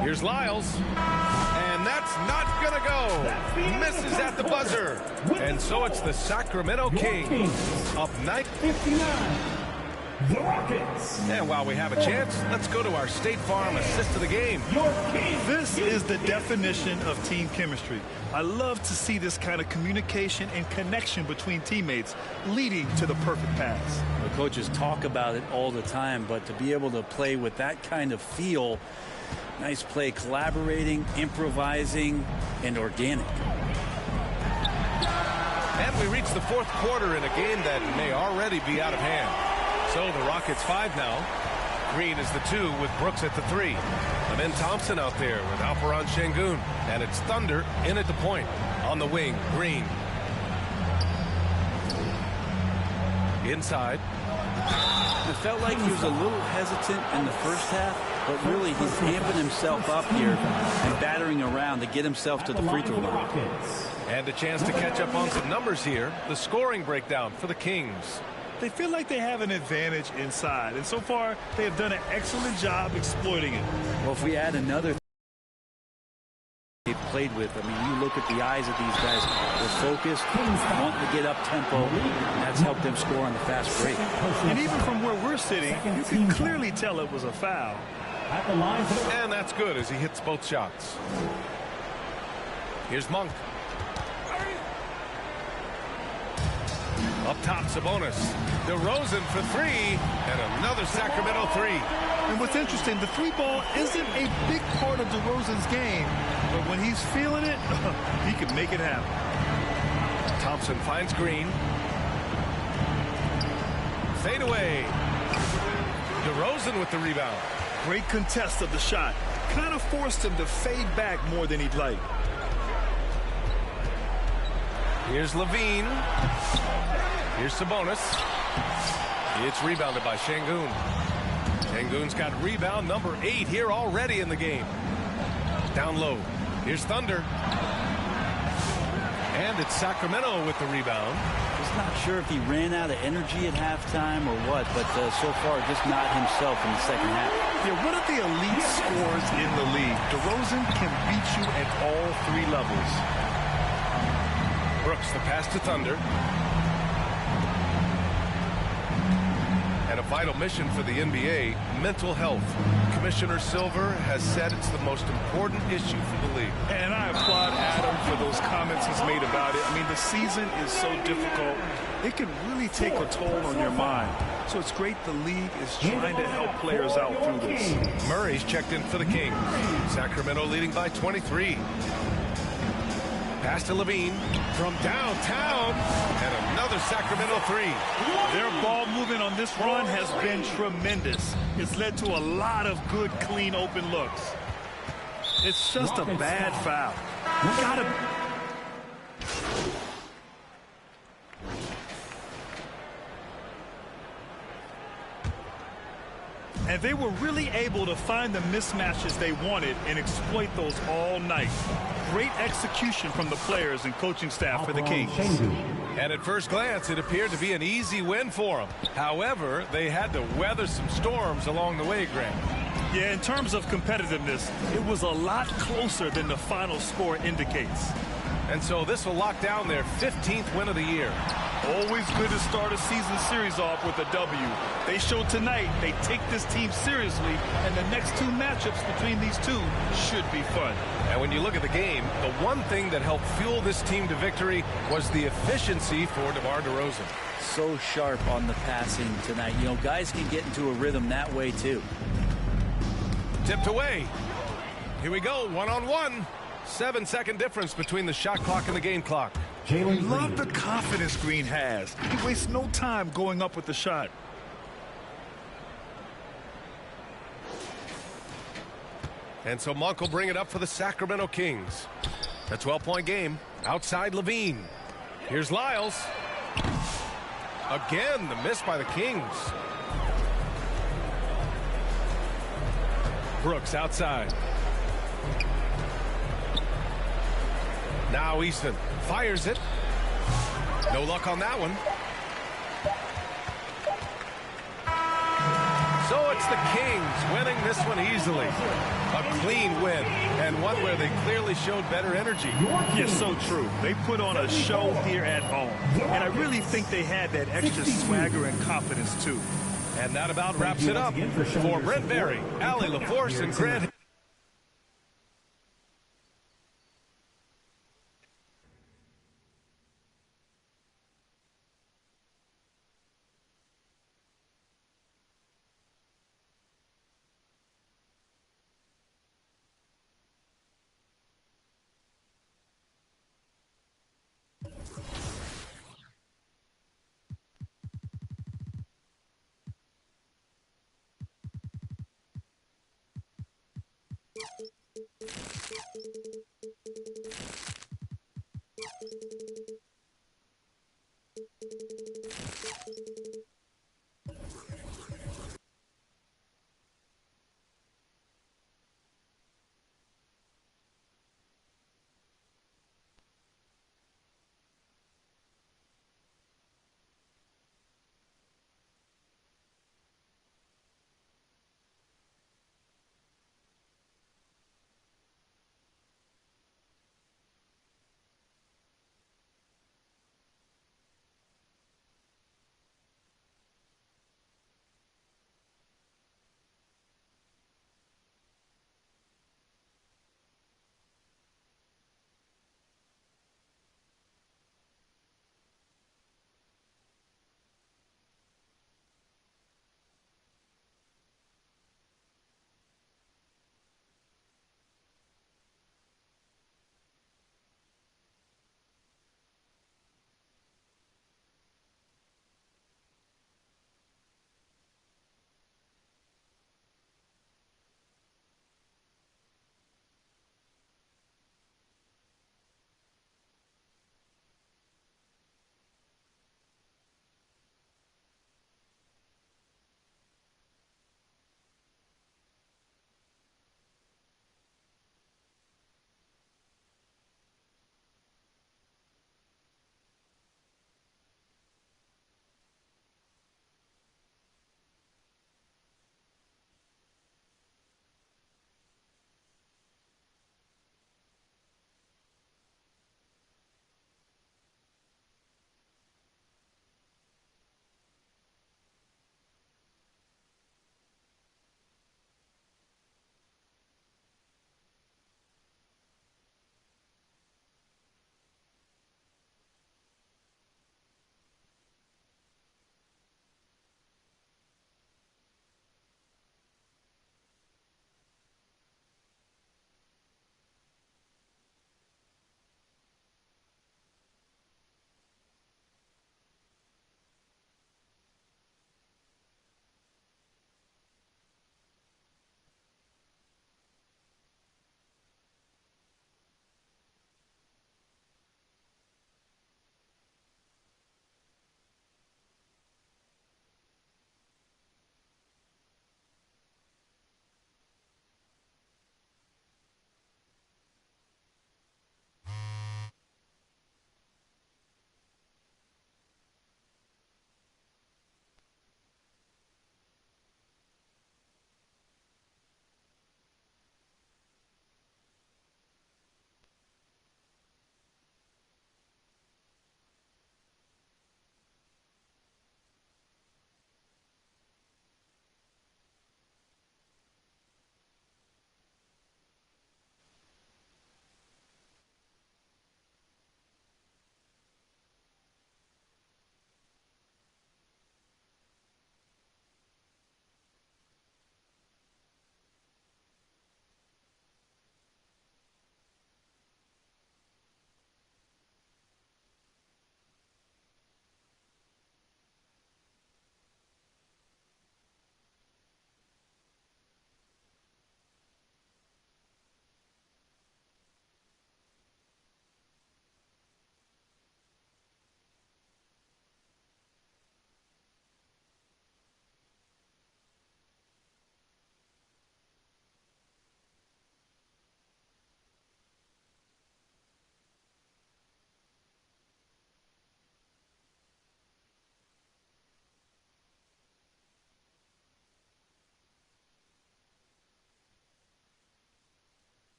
Here's Lyles. And that's not going to go. Misses at the buzzer. And so it's the Sacramento Kings up 9-59. The Rockets. And while we have a chance, let's go to our State Farm assist of the game. This is the definition of team chemistry. I love to see this kind of communication and connection between teammates leading to the perfect pass. The coaches talk about it all the time, but to be able to play with that kind of feel, nice play, collaborating, improvising, and organic. And we reach the fourth quarter in a game that may already be out of hand. So the Rockets 5 now. Green is the 2 with Brooks at the 3. Amen Thompson out there with Alperon Şengün. And it's Thunder in at the point. On the wing, Green. Inside. It felt like he was a little hesitant in the first half, but really he's amping himself up here and battering around to get himself to the free throw line. And a chance to catch up on some numbers here. The scoring breakdown for the Kings. They feel like they have an advantage inside, and so far they have done an excellent job exploiting it. Well, if we add another they've played with, I mean, you look at the eyes of these guys, they're focused, wanting to get up tempo, and that's helped them score on the fast break. And even from where we're sitting, you can clearly tell it was a foul. And that's good as he hits both shots. Here's Monk. Up top, Sabonis. DeRozan for 3, and another Sacramento 3. And what's interesting, the 3 ball isn't a big part of DeRozan's game, but when he's feeling it, he can make it happen. Thompson finds Green. Fade away. DeRozan with the rebound. Great contest of the shot. Kind of forced him to fade back more than he'd like. Here's Levine. Here's Sabonis. It's rebounded by Şengün. Şengün's got rebound number 8 here already in the game. Down low. Here's Thunder. And it's Sacramento with the rebound. Just not sure if he ran out of energy at halftime or what, but so far just not himself in the second half. Yeah, one of the elite scorers in the league. DeRozan can beat you at all 3 levels. Brooks, the pass to Thunder. And a vital mission for the NBA, mental health. Commissioner Silver has said it's the most important issue for the league. And I applaud Adam for those comments he's made about it. I mean, the season is so difficult. It can really take a toll on your mind. So it's great the league is trying to help players out through this. Murray's checked in for the Kings. Sacramento leading by 23. Pass to Levine from downtown, and another Sacramento 3. Their ball movement on this run has been tremendous. It's led to a lot of good, clean, open looks. It's just a bad foul. We gotta. And they were really able to find the mismatches they wanted and exploit those all night. Great execution from the players and coaching staff for the Kings. And at first glance, it appeared to be an easy win for them. However, they had to weather some storms along the way, Grant. Yeah, in terms of competitiveness, it was a lot closer than the final score indicates. And so this will lock down their 15th win of the year. Always good to start a season series off with a W. They showed tonight they take this team seriously, and the next two matchups between these two should be fun. And when you look at the game, the one thing that helped fuel this team to victory was the efficiency for DeMar DeRozan. So sharp on the passing tonight. You know, guys can get into a rhythm that way, too. Tipped away. Here we go, one-on-one. 7-second difference between the shot clock and the game clock. Love the confidence Green has. He wastes no time going up with the shot. And so Monk will bring it up for the Sacramento Kings. A 12-point game outside Levine. Here's Lyles. Again, the miss by the Kings. Brooks outside. Now Easton fires it. No luck on that one. So it's the Kings winning this one easily. A clean win, and one where they clearly showed better energy. Yes, so true. They put on a show here at home, and I really think they had that extra swagger and confidence, too. And that about wraps it up for Brent Berry, Allie LaForce, and Grant.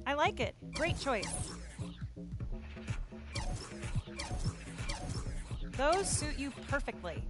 I like it. Great choice. Those suit you perfectly.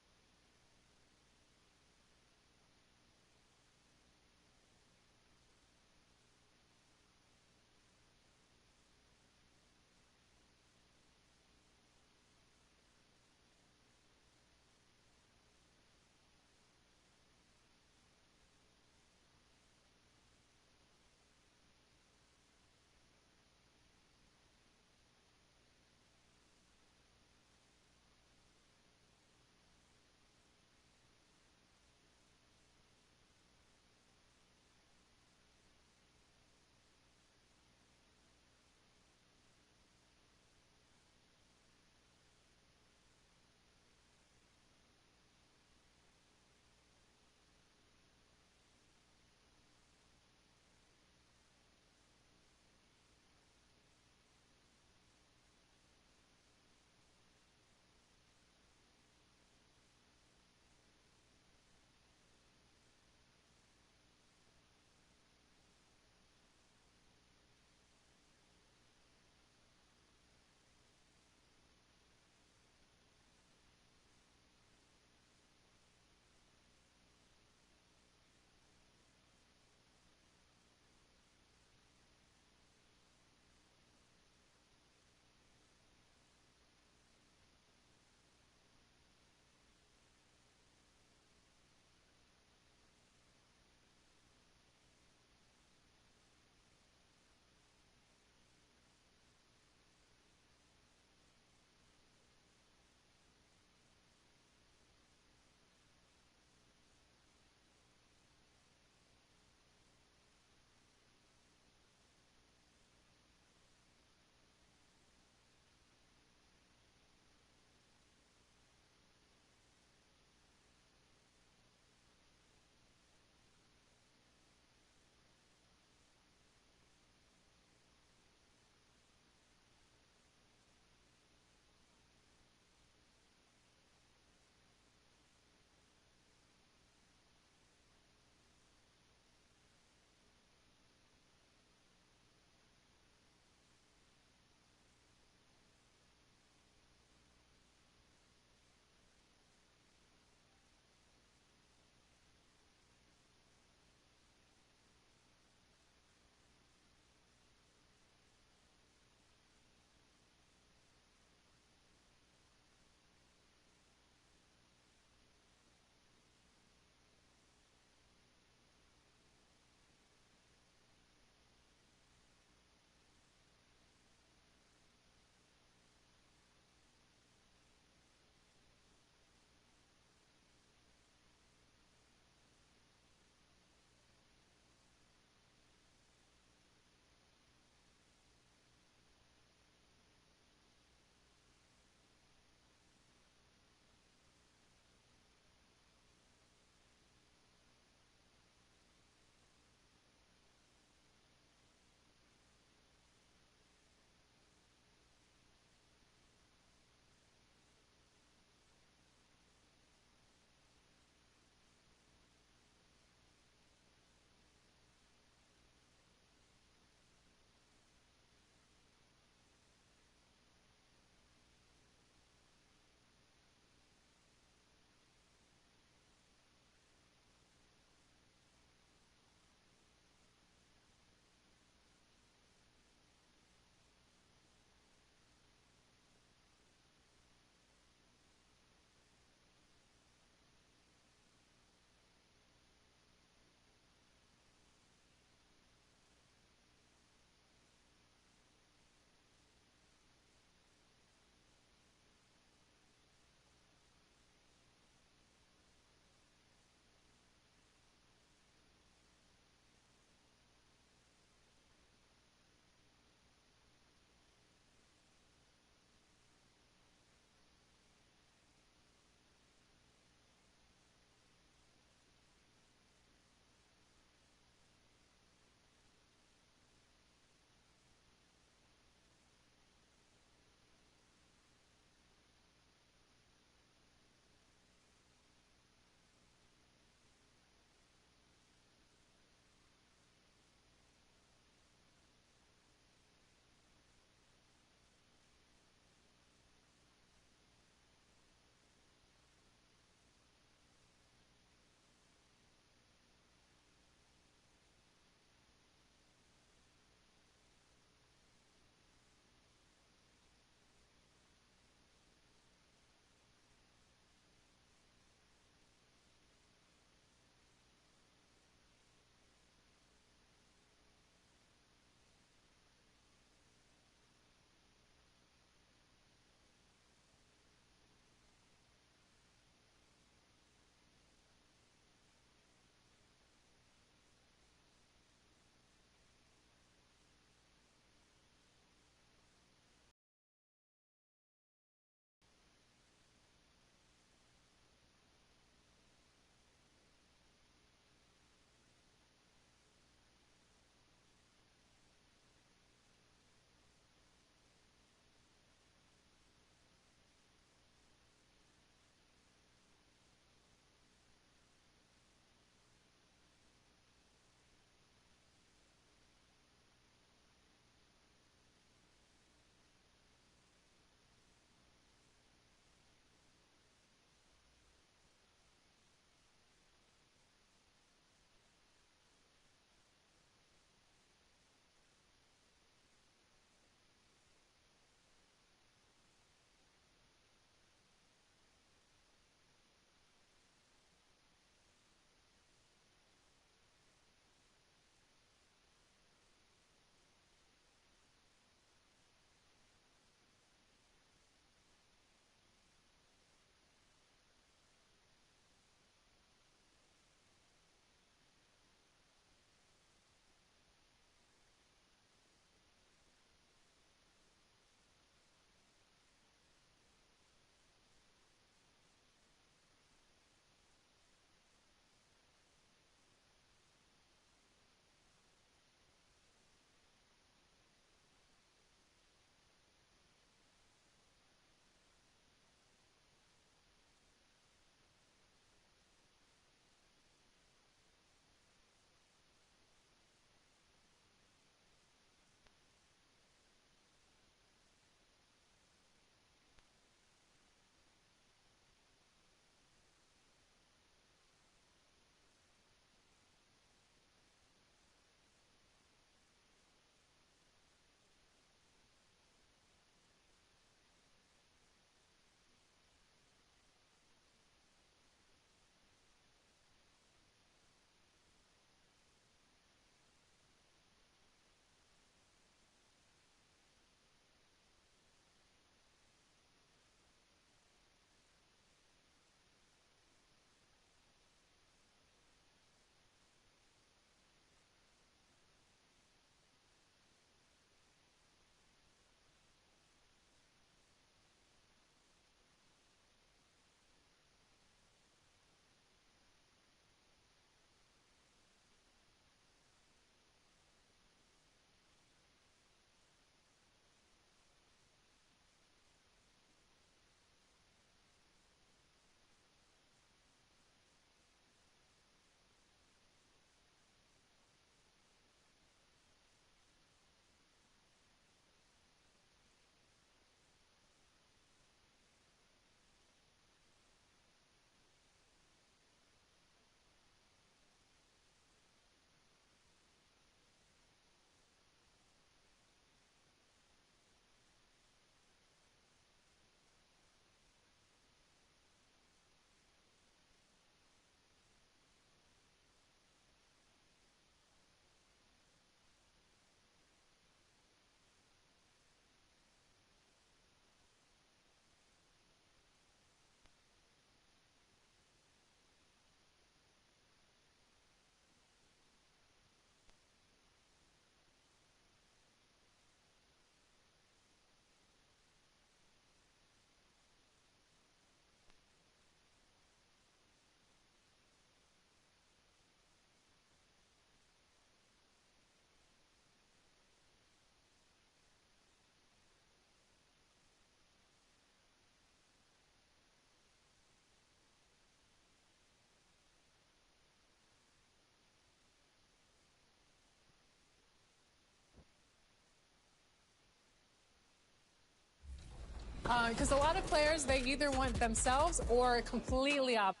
Because a lot of players, they either want themselves or completely opposite.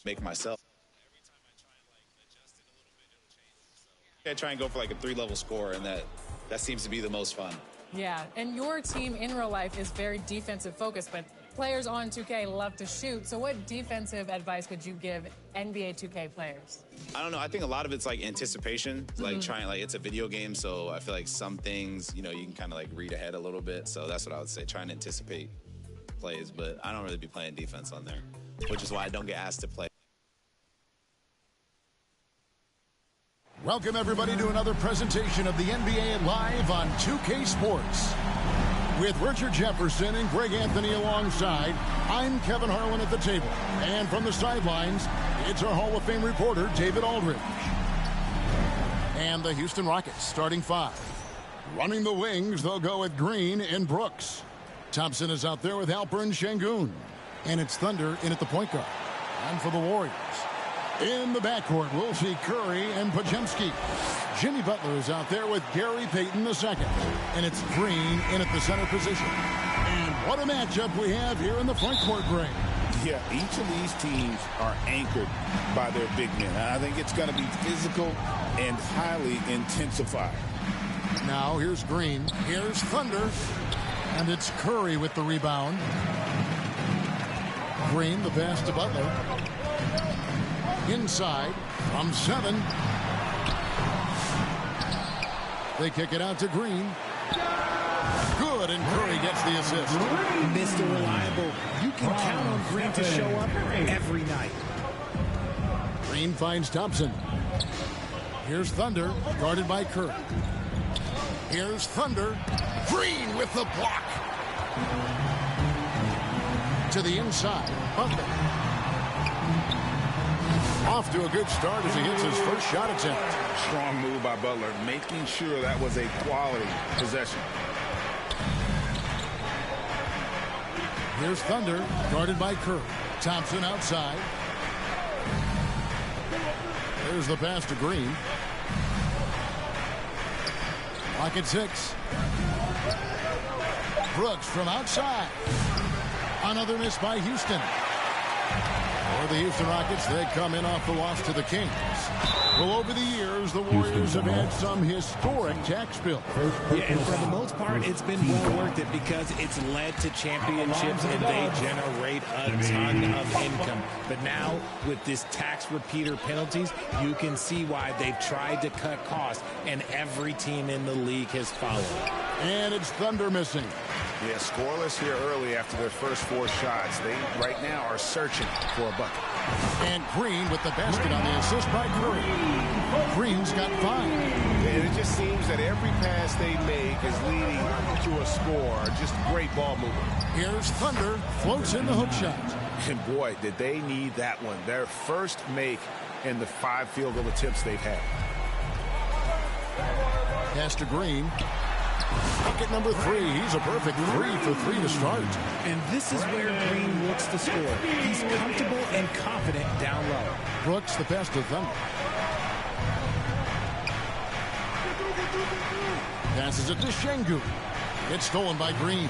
Make myself. I try and go for like a 3-level score, and that seems to be the most fun. Yeah, and your team in real life is very defensive focused, but players on 2K love to shoot. So what defensive advice would you give NBA 2K players? I don't know. I think a lot of it's like anticipation, like it's a video game. So I feel like some things, you can kind of like read ahead a little bit. So that's what I would say, trying to anticipate plays, but I don't really be playing defense on there, which is why I don't get asked to play. Welcome, everybody, to another presentation of the NBA Live on 2K Sports. With Richard Jefferson and Greg Anthony alongside, I'm Kevin Harlan at the table. And from the sidelines, it's our Hall of Fame reporter, David Aldridge. And the Houston Rockets starting 5. Running the wings, they'll go with Green and Brooks. Thompson is out there with Alper and Şengün. And it's Thunder in at the point guard. And for the Warriors, in the backcourt, we'll see Curry and Podziemski. Jimmy Butler is out there with Gary Payton II. And it's Green in at the center position. And what a matchup we have here in the front court, Greg. Yeah, each of these teams are anchored by their big men. I think it's going to be physical and highly intensified. Now here's Green. Here's Thunder. And it's Curry with the rebound. Green, the pass to Butler. Inside from 7. They kick it out to Green. Good, and Curry gets the assist. Mr. Reliable. You can count on Green to show up every night. Green finds Thompson. Here's Thunder, guarded by Curry. Here's Thunder. Green with the block. To the inside. Butler. Off to a good start as he hits his first shot attempt. Strong move by Butler, making sure that was a quality possession. Here's Thunder, guarded by Curry. Thompson outside. There's the pass to Green. Clock at 6. Brooks from outside. Another miss by Houston. For the Houston Rockets, they come in off the loss to the Kings. Well, over the years, the Warriors have had some historic tax bills. Yeah, and for the most part, it's been well worth it because it's led to championships and they generate a ton of income. But now, with this tax repeater penalties, you can see why they've tried to cut costs, and every team in the league has followed. And it's Thunder missing. Yeah, scoreless here early after their first 4 shots. They, right now, are searching for a bucket. And Green with the basket on the assist by Curry. Green's got 5. And it just seems that every pass they make is leading to a score. Just great ball movement. Here's Thunder. Floats in the hook shot. And boy, did they need that one. Their first make in the 5 field goal attempts they've had. Pass to Green. Bucket number 3. He's a perfect 3 for 3 to start. And this is where Green looks to score. He's comfortable and confident down low. Brooks, the pass to Thunder. Passes it to Şengün. It's stolen by Green.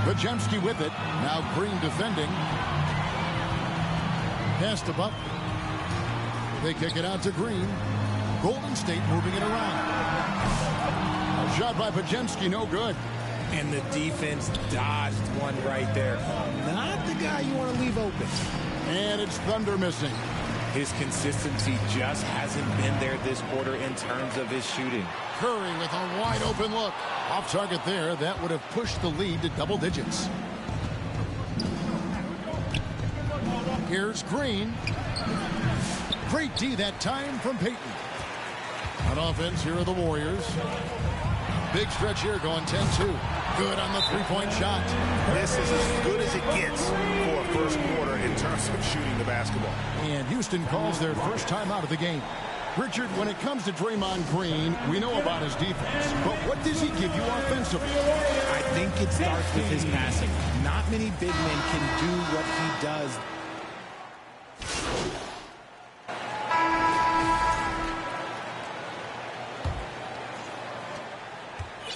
Podziemski with it. Now Green defending. Pass to Butler. They kick it out to Green. Golden State moving it around. Shot by Podziemski, no good. And the defense dodged one right there. Not the guy you want to leave open. And it's Thunder missing. His consistency just hasn't been there this quarter in terms of his shooting. Curry with a wide open look. Off target there. That would have pushed the lead to double digits. Here's Green. Great D that time from Payton. On offense, here are the Warriors. Big stretch here going 10-2. Good on the three-point shot. This is as good as it gets for a first quarter in terms of shooting the basketball. And Houston calls their first time out of the game. Richard, when it comes to Draymond Green, we know about his defense. But what does he give you offensively? I think it starts with his passing. Not many big men can do what he does.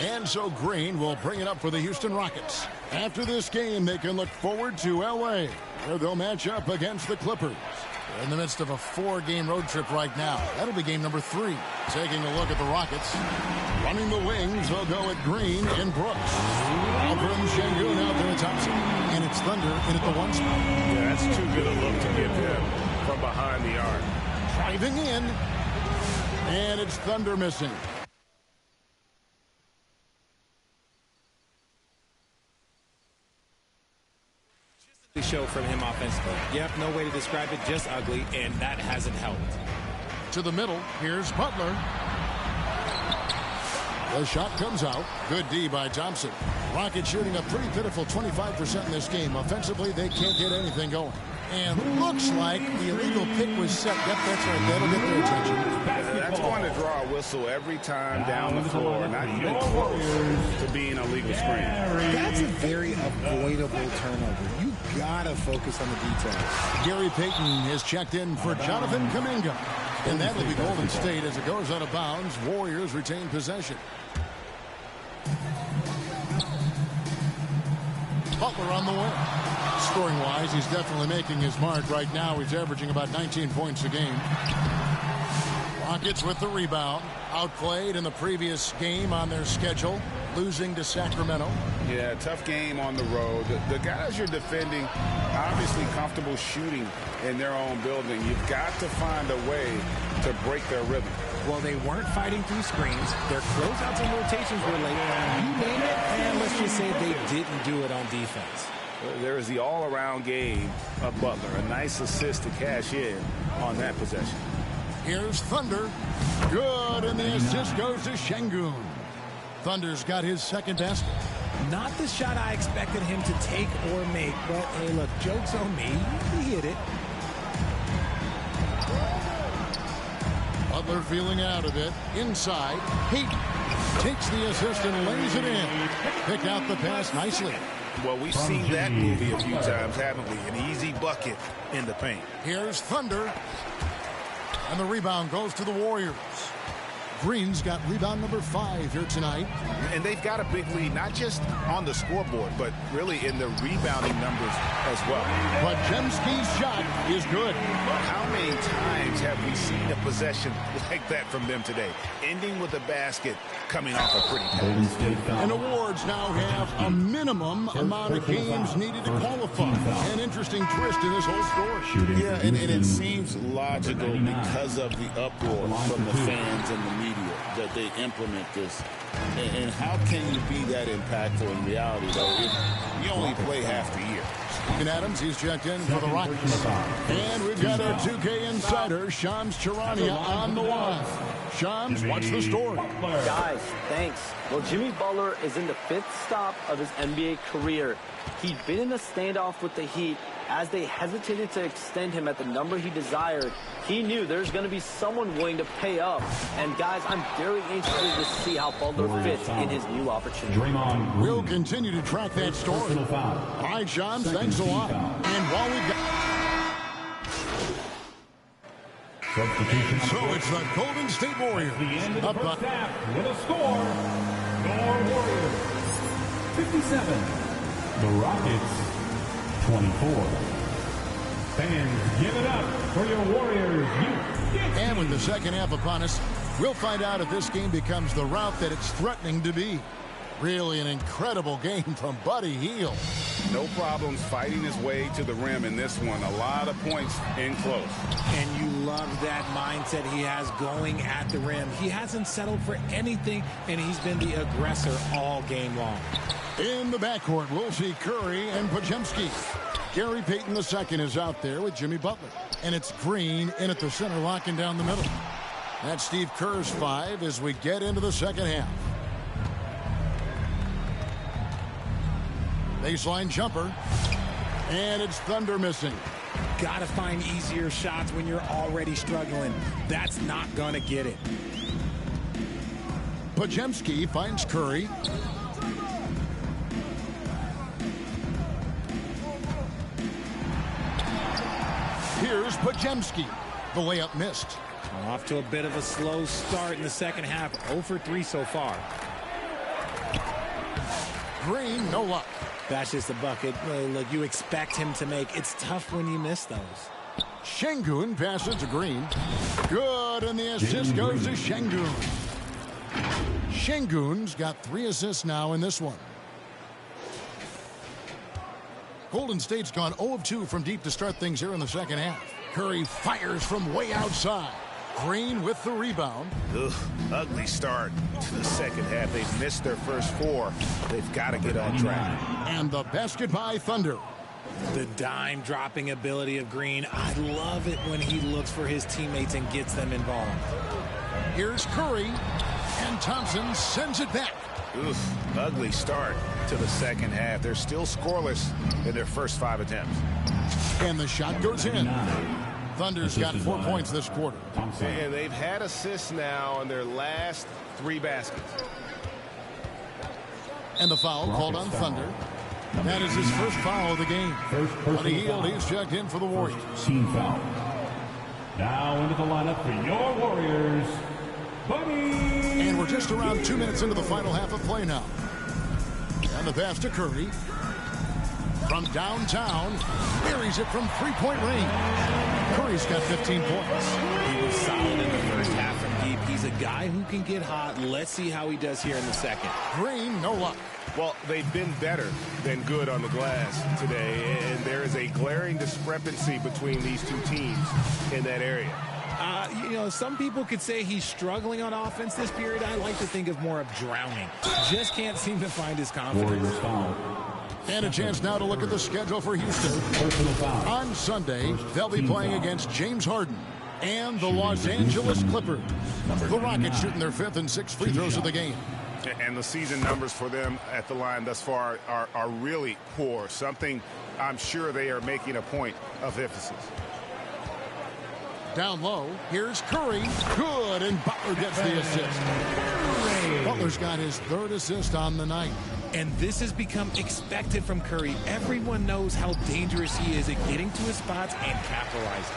And And so Green will bring it up for the Houston Rockets. After this game, they can look forward to L.A., where they'll match up against the Clippers. They're in the midst of a 4-game road trip right now. That'll be game number 3. Taking a look at the Rockets. Running the wings, they'll go at Green and Brooks. From Şengün out there at Thompson. And it's Thunder in at the 1 spot. Yeah, that's too good a look to get them from behind the arc. Driving in. And it's Thunder missing. Show from him offensively. Yep, no way to describe it, just ugly, and that hasn't helped. To the middle, here's Butler. The shot comes out. Good D by Thompson. Rockets shooting a pretty pitiful 25% in this game. Offensively, they can't get anything going. And looks like the illegal pick was set. Yep, that's right. That'll get their attention. That's going to draw a whistle every time down the floor. Not even close to being a legal screen. That's a very avoidable turnover. You gotta focus on the details. Gary Payton is checked in for Jonathan Kuminga. And that'll be Golden State as it goes out of bounds. Warriors retain possession. Butler on the wing. Scoring-wise, he's definitely making his mark. Right now, he's averaging about 19 points a game. Rockets with the rebound. Outplayed in the previous game on their schedule, losing to Sacramento. Yeah, tough game on the road. The guys you're defending, obviously comfortable shooting in their own building. You've got to find a way to break their rhythm. Well, they weren't fighting through screens. Their closeouts and rotations were late. You name it, and let's just say they didn't do it on defense. There is the all-around game of Butler. A nice assist to cash in on that possession. Here's Thunder. Good, and the assist goes to Şengün. Thunder's got his second basket. Not the shot I expected him to take or make, but hey, look, joke's on me. He hit it. Butler feeling out of it. Inside. Payton takes the assist and lays it in. Pick out the pass nicely. Well, we've seen that movie a few times, haven't we? An easy bucket in the paint. Here's Thunder. And the rebound goes to the Warriors. Green's got rebound number 5 here tonight. And they've got a big lead, not just on the scoreboard, but really in the rebounding numbers as well. But Jemski's shot is good. How many times have we seen a possession like that from them today? Ending with a basket, coming off a pretty pass. And awards now have a minimum amount of games needed to qualify. An interesting twist in this whole story. Yeah, and it seems logical because of the uproar from the fans and the media that they implement this. And how can you be that impactful in reality, though, if you only play half the year? And Adams, he's checked in for the Rockets. And we've got our 2K insider, Shams Charania, on the line. Shams, what's the story? Guys, thanks. Well, Jimmy Butler is in the 5th stop of his NBA career. He'd been in a standoff with the Heat. As they hesitated to extend him at the number he desired, he knew there's going to be someone willing to pay up. And guys, I'm very interested to see how Butler fits in his new opportunity. We'll continue to track that story. All right, Shams, thanks a lot. And while we've got... So it's the Golden State Warriors. The end of the first half with a score. Your Warriors 57. The Rockets 24. Fans, give it up for your Warriors. And with the second half upon us, we'll find out if this game becomes the route that it's threatening to be. Really an incredible game from Buddy Hield. No problems fighting his way to the rim in this one. A lot of points in close. And you love that mindset he has going at the rim. He hasn't settled for anything, and he's been the aggressor all game long. In the backcourt, we'll see Curry and Podziemski. Gary Payton II is out there with Jimmy Butler. And it's Green in at the center, locking down the middle. That's Steve Kerr's 5 as we get into the second half. Baseline jumper. And it's Thunder missing. Gotta find easier shots when you're already struggling. That's not gonna get it. Podziemski finds Curry. Here's Podziemski. The layup missed. Off to a bit of a slow start in the second half. 0 for 3 so far. Green, no luck. That's just a bucket. Look, you expect him to make. It's tough when you miss those. Şengün passes to Green. Good, and the assist goes to Şengün. Şengün's got 3 assists now in this one. Golden State's gone 0 of 2 from deep to start things here in the second half. Curry fires from way outside. Green with the rebound. Ugh, ugly start to the second half. They've missed their first 4. They've got to get on track. And the basket by Thunder. The dime dropping ability of Green. I love it when he looks for his teammates and gets them involved. Here's Curry, and Thompson sends it back. Oof, ugly start to the second half. They're still scoreless in their first 5 attempts. And the shot goes in. Thunder's got 4 points this quarter. And they've had assists now on their last 3 baskets. And the foul called on Thunder. That is his first foul of the game. On a yield, he's checked in for the Warriors. Team foul. Now into the lineup for your Warriors, Buddy. And we're just around 2 minutes into the final half of play now. And the pass to Curry. From downtown, buries it from three-point range. Curry's got 15 points. He was solid in the first half from deep. He's a guy who can get hot. Let's see how he does here in the second. Green, no luck. Well, they've been better than good on the glass today, and there is a glaring discrepancy between these two teams in that area. You know, some people could say he's struggling on offense this period. I like to think of more of drowning. Just can't seem to find his confidence. And a chance now to look at the schedule for Houston. On Sunday, they'll be playing against James Harden and the Los Angeles Clippers. The Rockets shooting their 5th and 6th free throws of the game. And the season numbers for them at the line thus far are really poor. Something I'm sure they are making a point of emphasis. Down low, here's Curry. Good, and Butler gets the assist. Butler's got his 3rd assist on the night. And this has become expected from Curry. Everyone knows how dangerous he is at getting to his spots and capitalizing.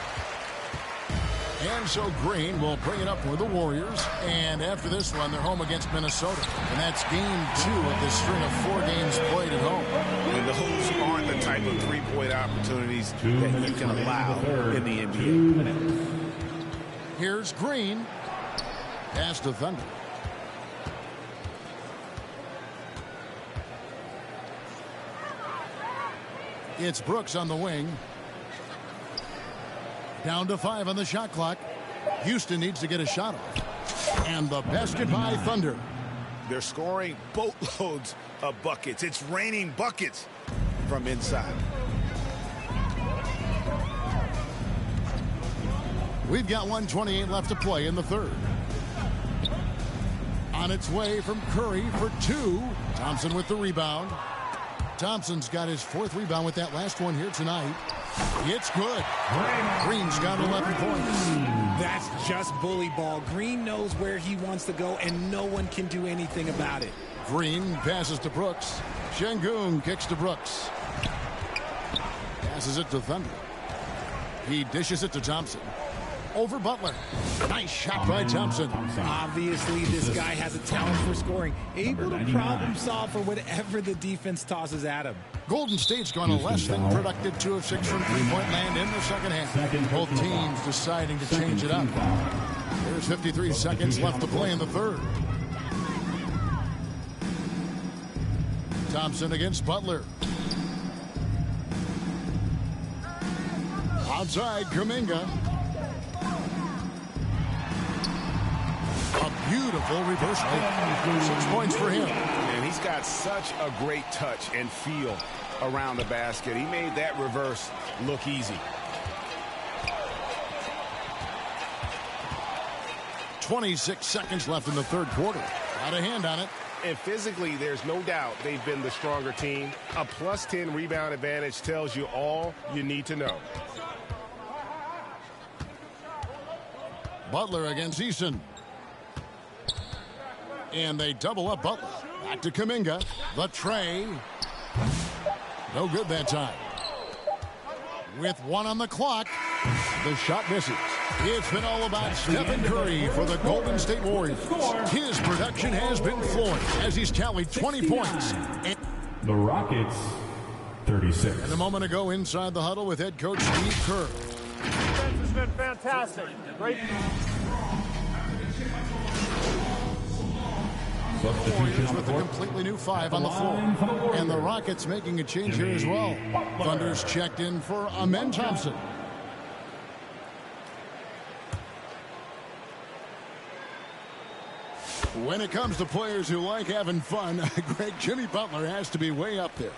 And so Green will bring it up for the Warriors. And after this one, they're home against Minnesota. And that's game 2 of this string of 4 games played at home. And those aren't the type of three-point opportunities that you can allow in the NBA. 2 minutes. Here's Green. Pass to Thunder. It's Brooks on the wing. Down to 5 on the shot clock. Houston needs to get a shot off. And the basket by Thunder. They're scoring boatloads of buckets. It's raining buckets from inside. We've got 1:28 left to play in the 3rd. On its way from Curry for 2. Thompson with the rebound. Thompson's got his 4th rebound with that last one here tonight. It's good. Green's got 11 points. That's just bully ball. Green knows where he wants to go, and no one can do anything about it. Green passes to Brooks. Şengün kicks to Brooks. Passes it to Thunder. He dishes it to Thompson. Over Butler. Nice shot by Thompson. Obviously, this guy has a talent for scoring. Able to problem solve for whatever the defense tosses at him. Golden State's gone a less than productive 2 of 6 from three-point land in the second half. Both teams deciding to change it up. There's 53 seconds left to play in the 3rd. Thompson against Butler. Outside, Kuminga. A beautiful reverse pick. 6 points for him. And he's got such a great touch and feel around the basket. He made that reverse look easy. 26 seconds left in the 3rd quarter. Got a hand on it. And physically, there's no doubt they've been the stronger team. A +10 rebound advantage tells you all you need to know. Butler against Eason. And they double up Butler. Back to Kuminga. The tray. No good that time. With 1 on the clock, the shot misses. It's been all about Stephen Curry for the Golden State Warriors. His production has been flowing as he's tallied 20 points. The Rockets, 36. And a moment ago inside the huddle with head coach Steve Kerr. Defense has been fantastic. Great. Warriors with a completely new 5 on the floor. And the Rockets making a change here as well. Thunder's checked in for Amen Thompson. When it comes to players who like having fun, Greg, Jimmy Butler has to be way up there.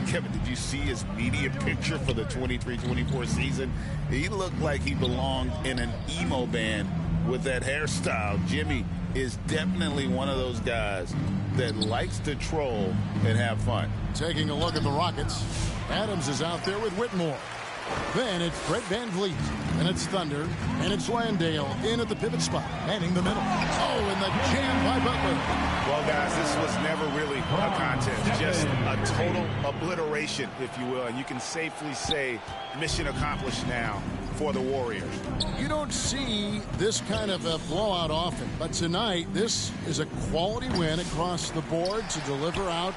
Kevin, did you see his media picture for the 23-24 season? He looked like he belonged in an emo band with that hairstyle. Jimmy is definitely one of those guys that likes to troll and have fun. Taking a look at the Rockets, Adams is out there with Whitmore. Then it's Brett Van Vliet, and it's Thunder, and it's Landale in at the pivot spot, heading the middle. Oh, and the jam by Butler. Well, guys, this was never really a contest, just a total obliteration, if you will, and you can safely say mission accomplished now for the Warriors. You don't see this kind of a blowout often, but tonight this is a quality win across the board to deliver out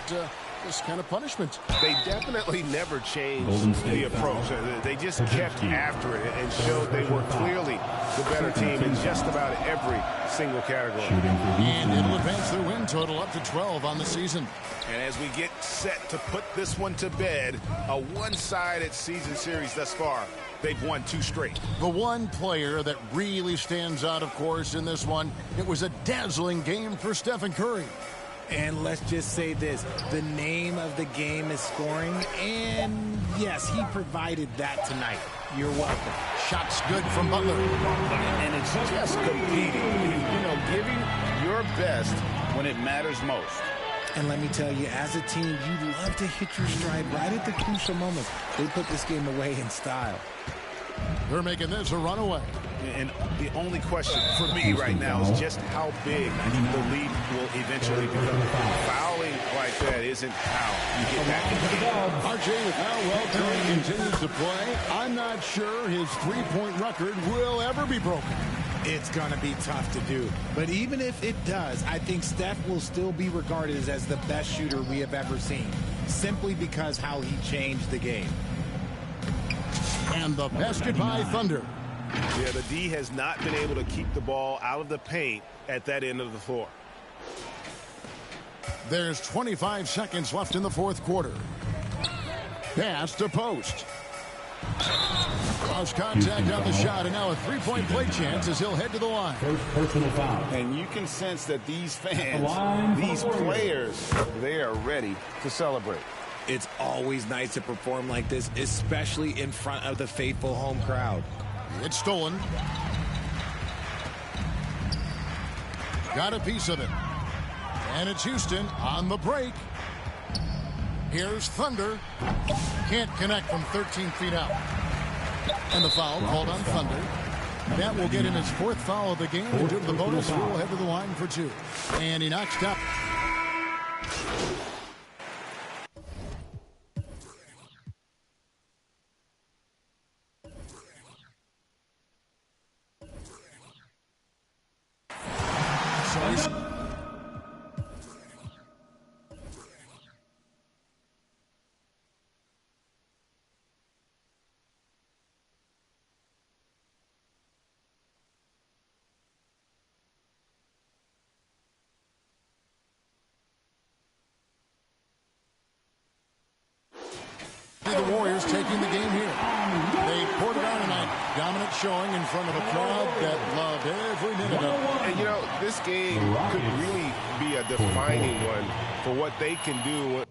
this kind of punishment. They definitely never changed the approach. They just kept after it and showed they were clearly the better team in just about every single category. And it'll advance their win total up to 12 on the season. And as we get set to put this one to bed, a one-sided season series thus far, they've won 2 straight. The one player that really stands out, of course, in this one, it was a dazzling game for Stephen Curry. And let's just say this, the name of the game is scoring, and yes, he provided that tonight. You're welcome. Shots good from Butler. And it's just competing, giving your best when it matters most. And let me tell you, as a team, you love to hit your stride right at the crucial moments. They put this game away in style. They're making this a runaway. And the only question for me right now is just how big the lead will eventually become. Fouling like that isn't how you get back in the game. RJ, with how well Curry continues to play, I'm not sure his three-point record will ever be broken. It's going to be tough to do. But even if it does, I think Steph will still be regarded as the best shooter we have ever seen, simply because how he changed the game. And the basket by Thunder. Yeah, the D has not been able to keep the ball out of the paint at that end of the floor. There's 25 seconds left in the fourth quarter. Pass to Post. Lost contact on the shot, and now a three-point play chance as he'll head to the line. First personal foul. And you can sense that these fans, these players, they are ready to celebrate. It's always nice to perform like this, especially in front of the faithful home crowd. It's stolen. Got a piece of it. And it's Houston on the break. Here's Thunder. Can't connect from 13 feet out. And the foul called on Thunder. That will get him his 4th foul of the game. And due to the bonus, he will head to the line for 2. And he knocks down. The Warriors taking the game here. They poured it on tonight. Dominant showing in front of a crowd that loved every minute of it. And, this game could really be a defining one for what they can do.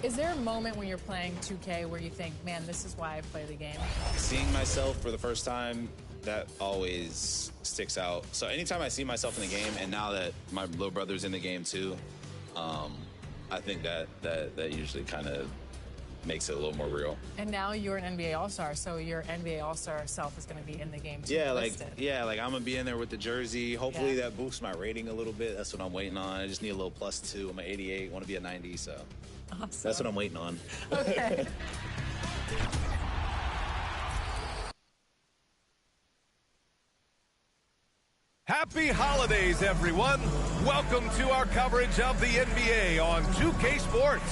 Is there a moment when you're playing 2K where you think, man, this is why I play the game? Seeing myself for the first time, that always sticks out. So anytime I see myself in the game, and now that my little brother's in the game too, I think that usually kind of makes it a little more real. And now you're an NBA All-Star, so your NBA All-Star self is going to be in the game too. Yeah, like I'm gonna be in there with the jersey. Hopefully that boosts my rating a little bit. That's what I'm waiting on. I just need a little +2. I'm an 88, want to be a 90, so awesome. That's what I'm waiting on. Okay. Happy holidays, everyone. Welcome to our coverage of the NBA on 2K Sports.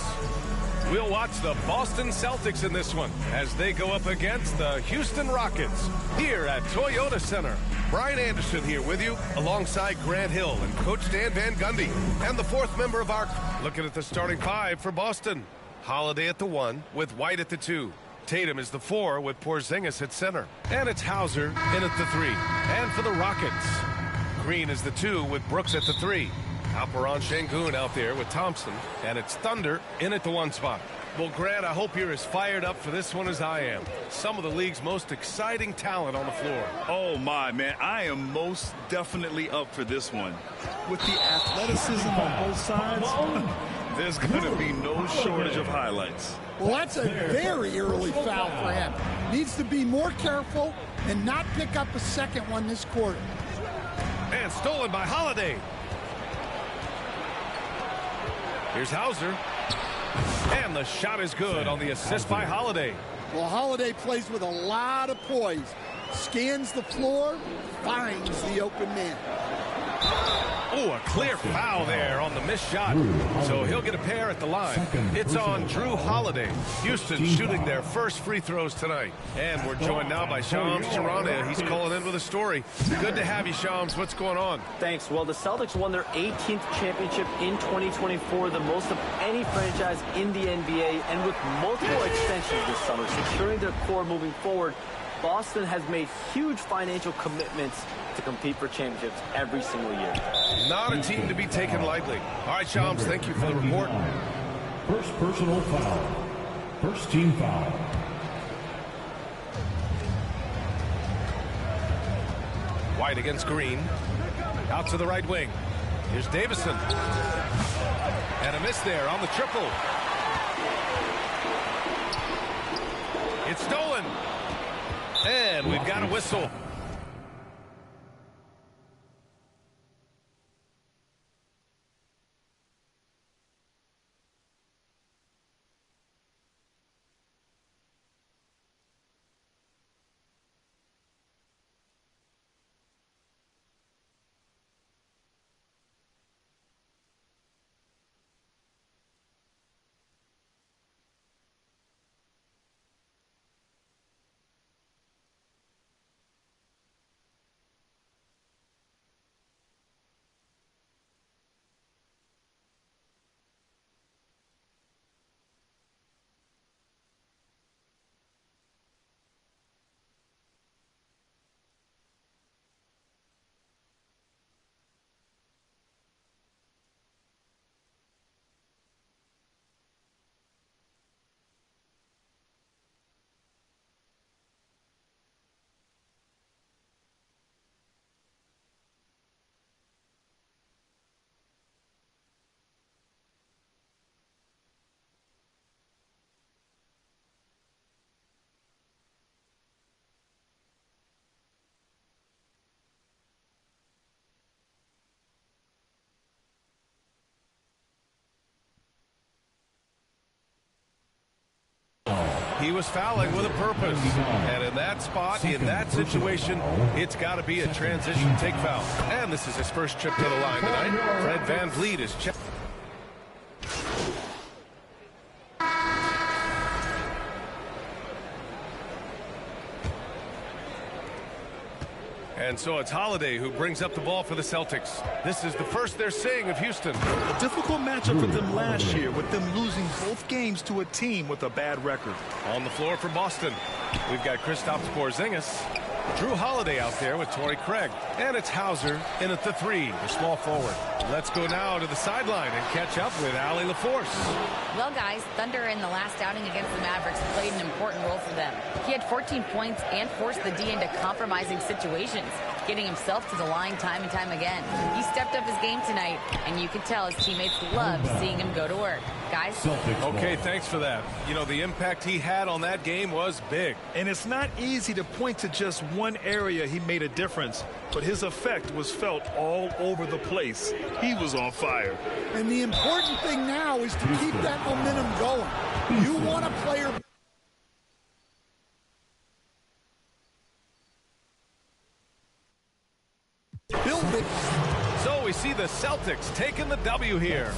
We'll watch the Boston Celtics in this one as they go up against the Houston Rockets here at Toyota Center. Brian Anderson here with you alongside Grant Hill and Coach Dan Van Gundy and the fourth member of our looking at the starting five for Boston. Holiday at the 1 with White at the 2. Tatum is the 4 with Porzingis at center. And it's Hauser in at the 3. And for the Rockets, Green is the 2 with Brooks at the 3. Alperon Şengün out there with Thompson. And it's Thunder in at the 1 spot. Well, Grant, I hope you're as fired up for this one as I am. Some of the league's most exciting talent on the floor. Oh, my, man. I am most definitely up for this one. With the athleticism on both sides, there's going to be no shortage of highlights. Well, that's a very early foul for him. Needs to be more careful and not pick up a second one this quarter. And stolen by Holiday. Here's Hauser. And the shot is good on the assist by Holiday. Well, Holiday plays with a lot of poise. Scans the floor, finds the open man. Oh, a clear foul there on the missed shot. So he'll get a pair at the line. It's on Drew Holiday. Houston shooting their first free throws tonight. And we're joined now by Shams Charania. He's calling in with a story. Good to have you, Shams. What's going on? Thanks. Well, the Celtics won their 18th championship in 2024, the most of any franchise in the NBA. And with multiple extensions this summer, securing their core moving forward, Boston has made huge financial commitments to compete for championships every single year. Not a team to be taken lightly. All right, Shams, thank you for the report. First personal foul. First team foul. White against Green. Out to the right wing. Here's Davison. And a miss there on the triple. It's stolen. And we've got a whistle. He was fouling with a purpose. And in that spot, in that situation, it's got to be a transition take foul. And this is his first trip to the line tonight. Fred VanVleet is checked. And so it's Holiday who brings up the ball for the Celtics. This is the first they're seeing of Houston. A difficult matchup for them last year, with them losing both games to a team with a bad record. On the floor for Boston, we've got Kristaps Porzingis. Drew Holiday out there with Torrey Craig. And it's Hauser in at the 3, the small forward. Let's go now to the sideline and catch up with Allie LaForce. Well, guys, Thunder in the last outing against the Mavericks played an important role for them. He had 14 points and forced the D into compromising situations, getting himself to the line time and time again. He stepped up his game tonight, and you could tell his teammates loved seeing him go to work. Guys? Okay, thanks for that. You know, the impact he had on that game was big. And it's not easy to point to just one area he made a difference, but his effect was felt all over the place. He was on fire. And the important thing now is to keep that momentum going. You want a player... build it. So we see the Celtics taking the W here.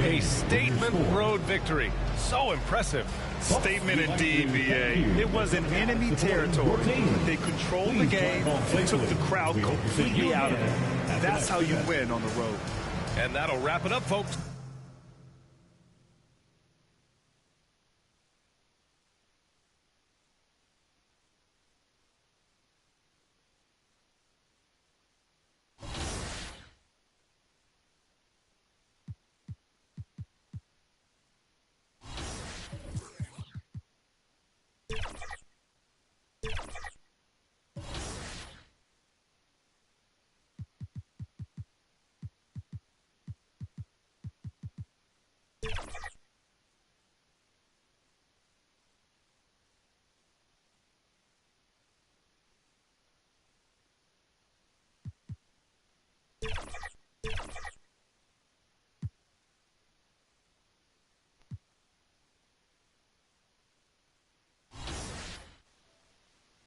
A statement road victory. So impressive. Statement indeed, VA. It was in enemy territory. They controlled the game and took the crowd completely out of it. That's how you win on the road. And that'll wrap it up, folks. You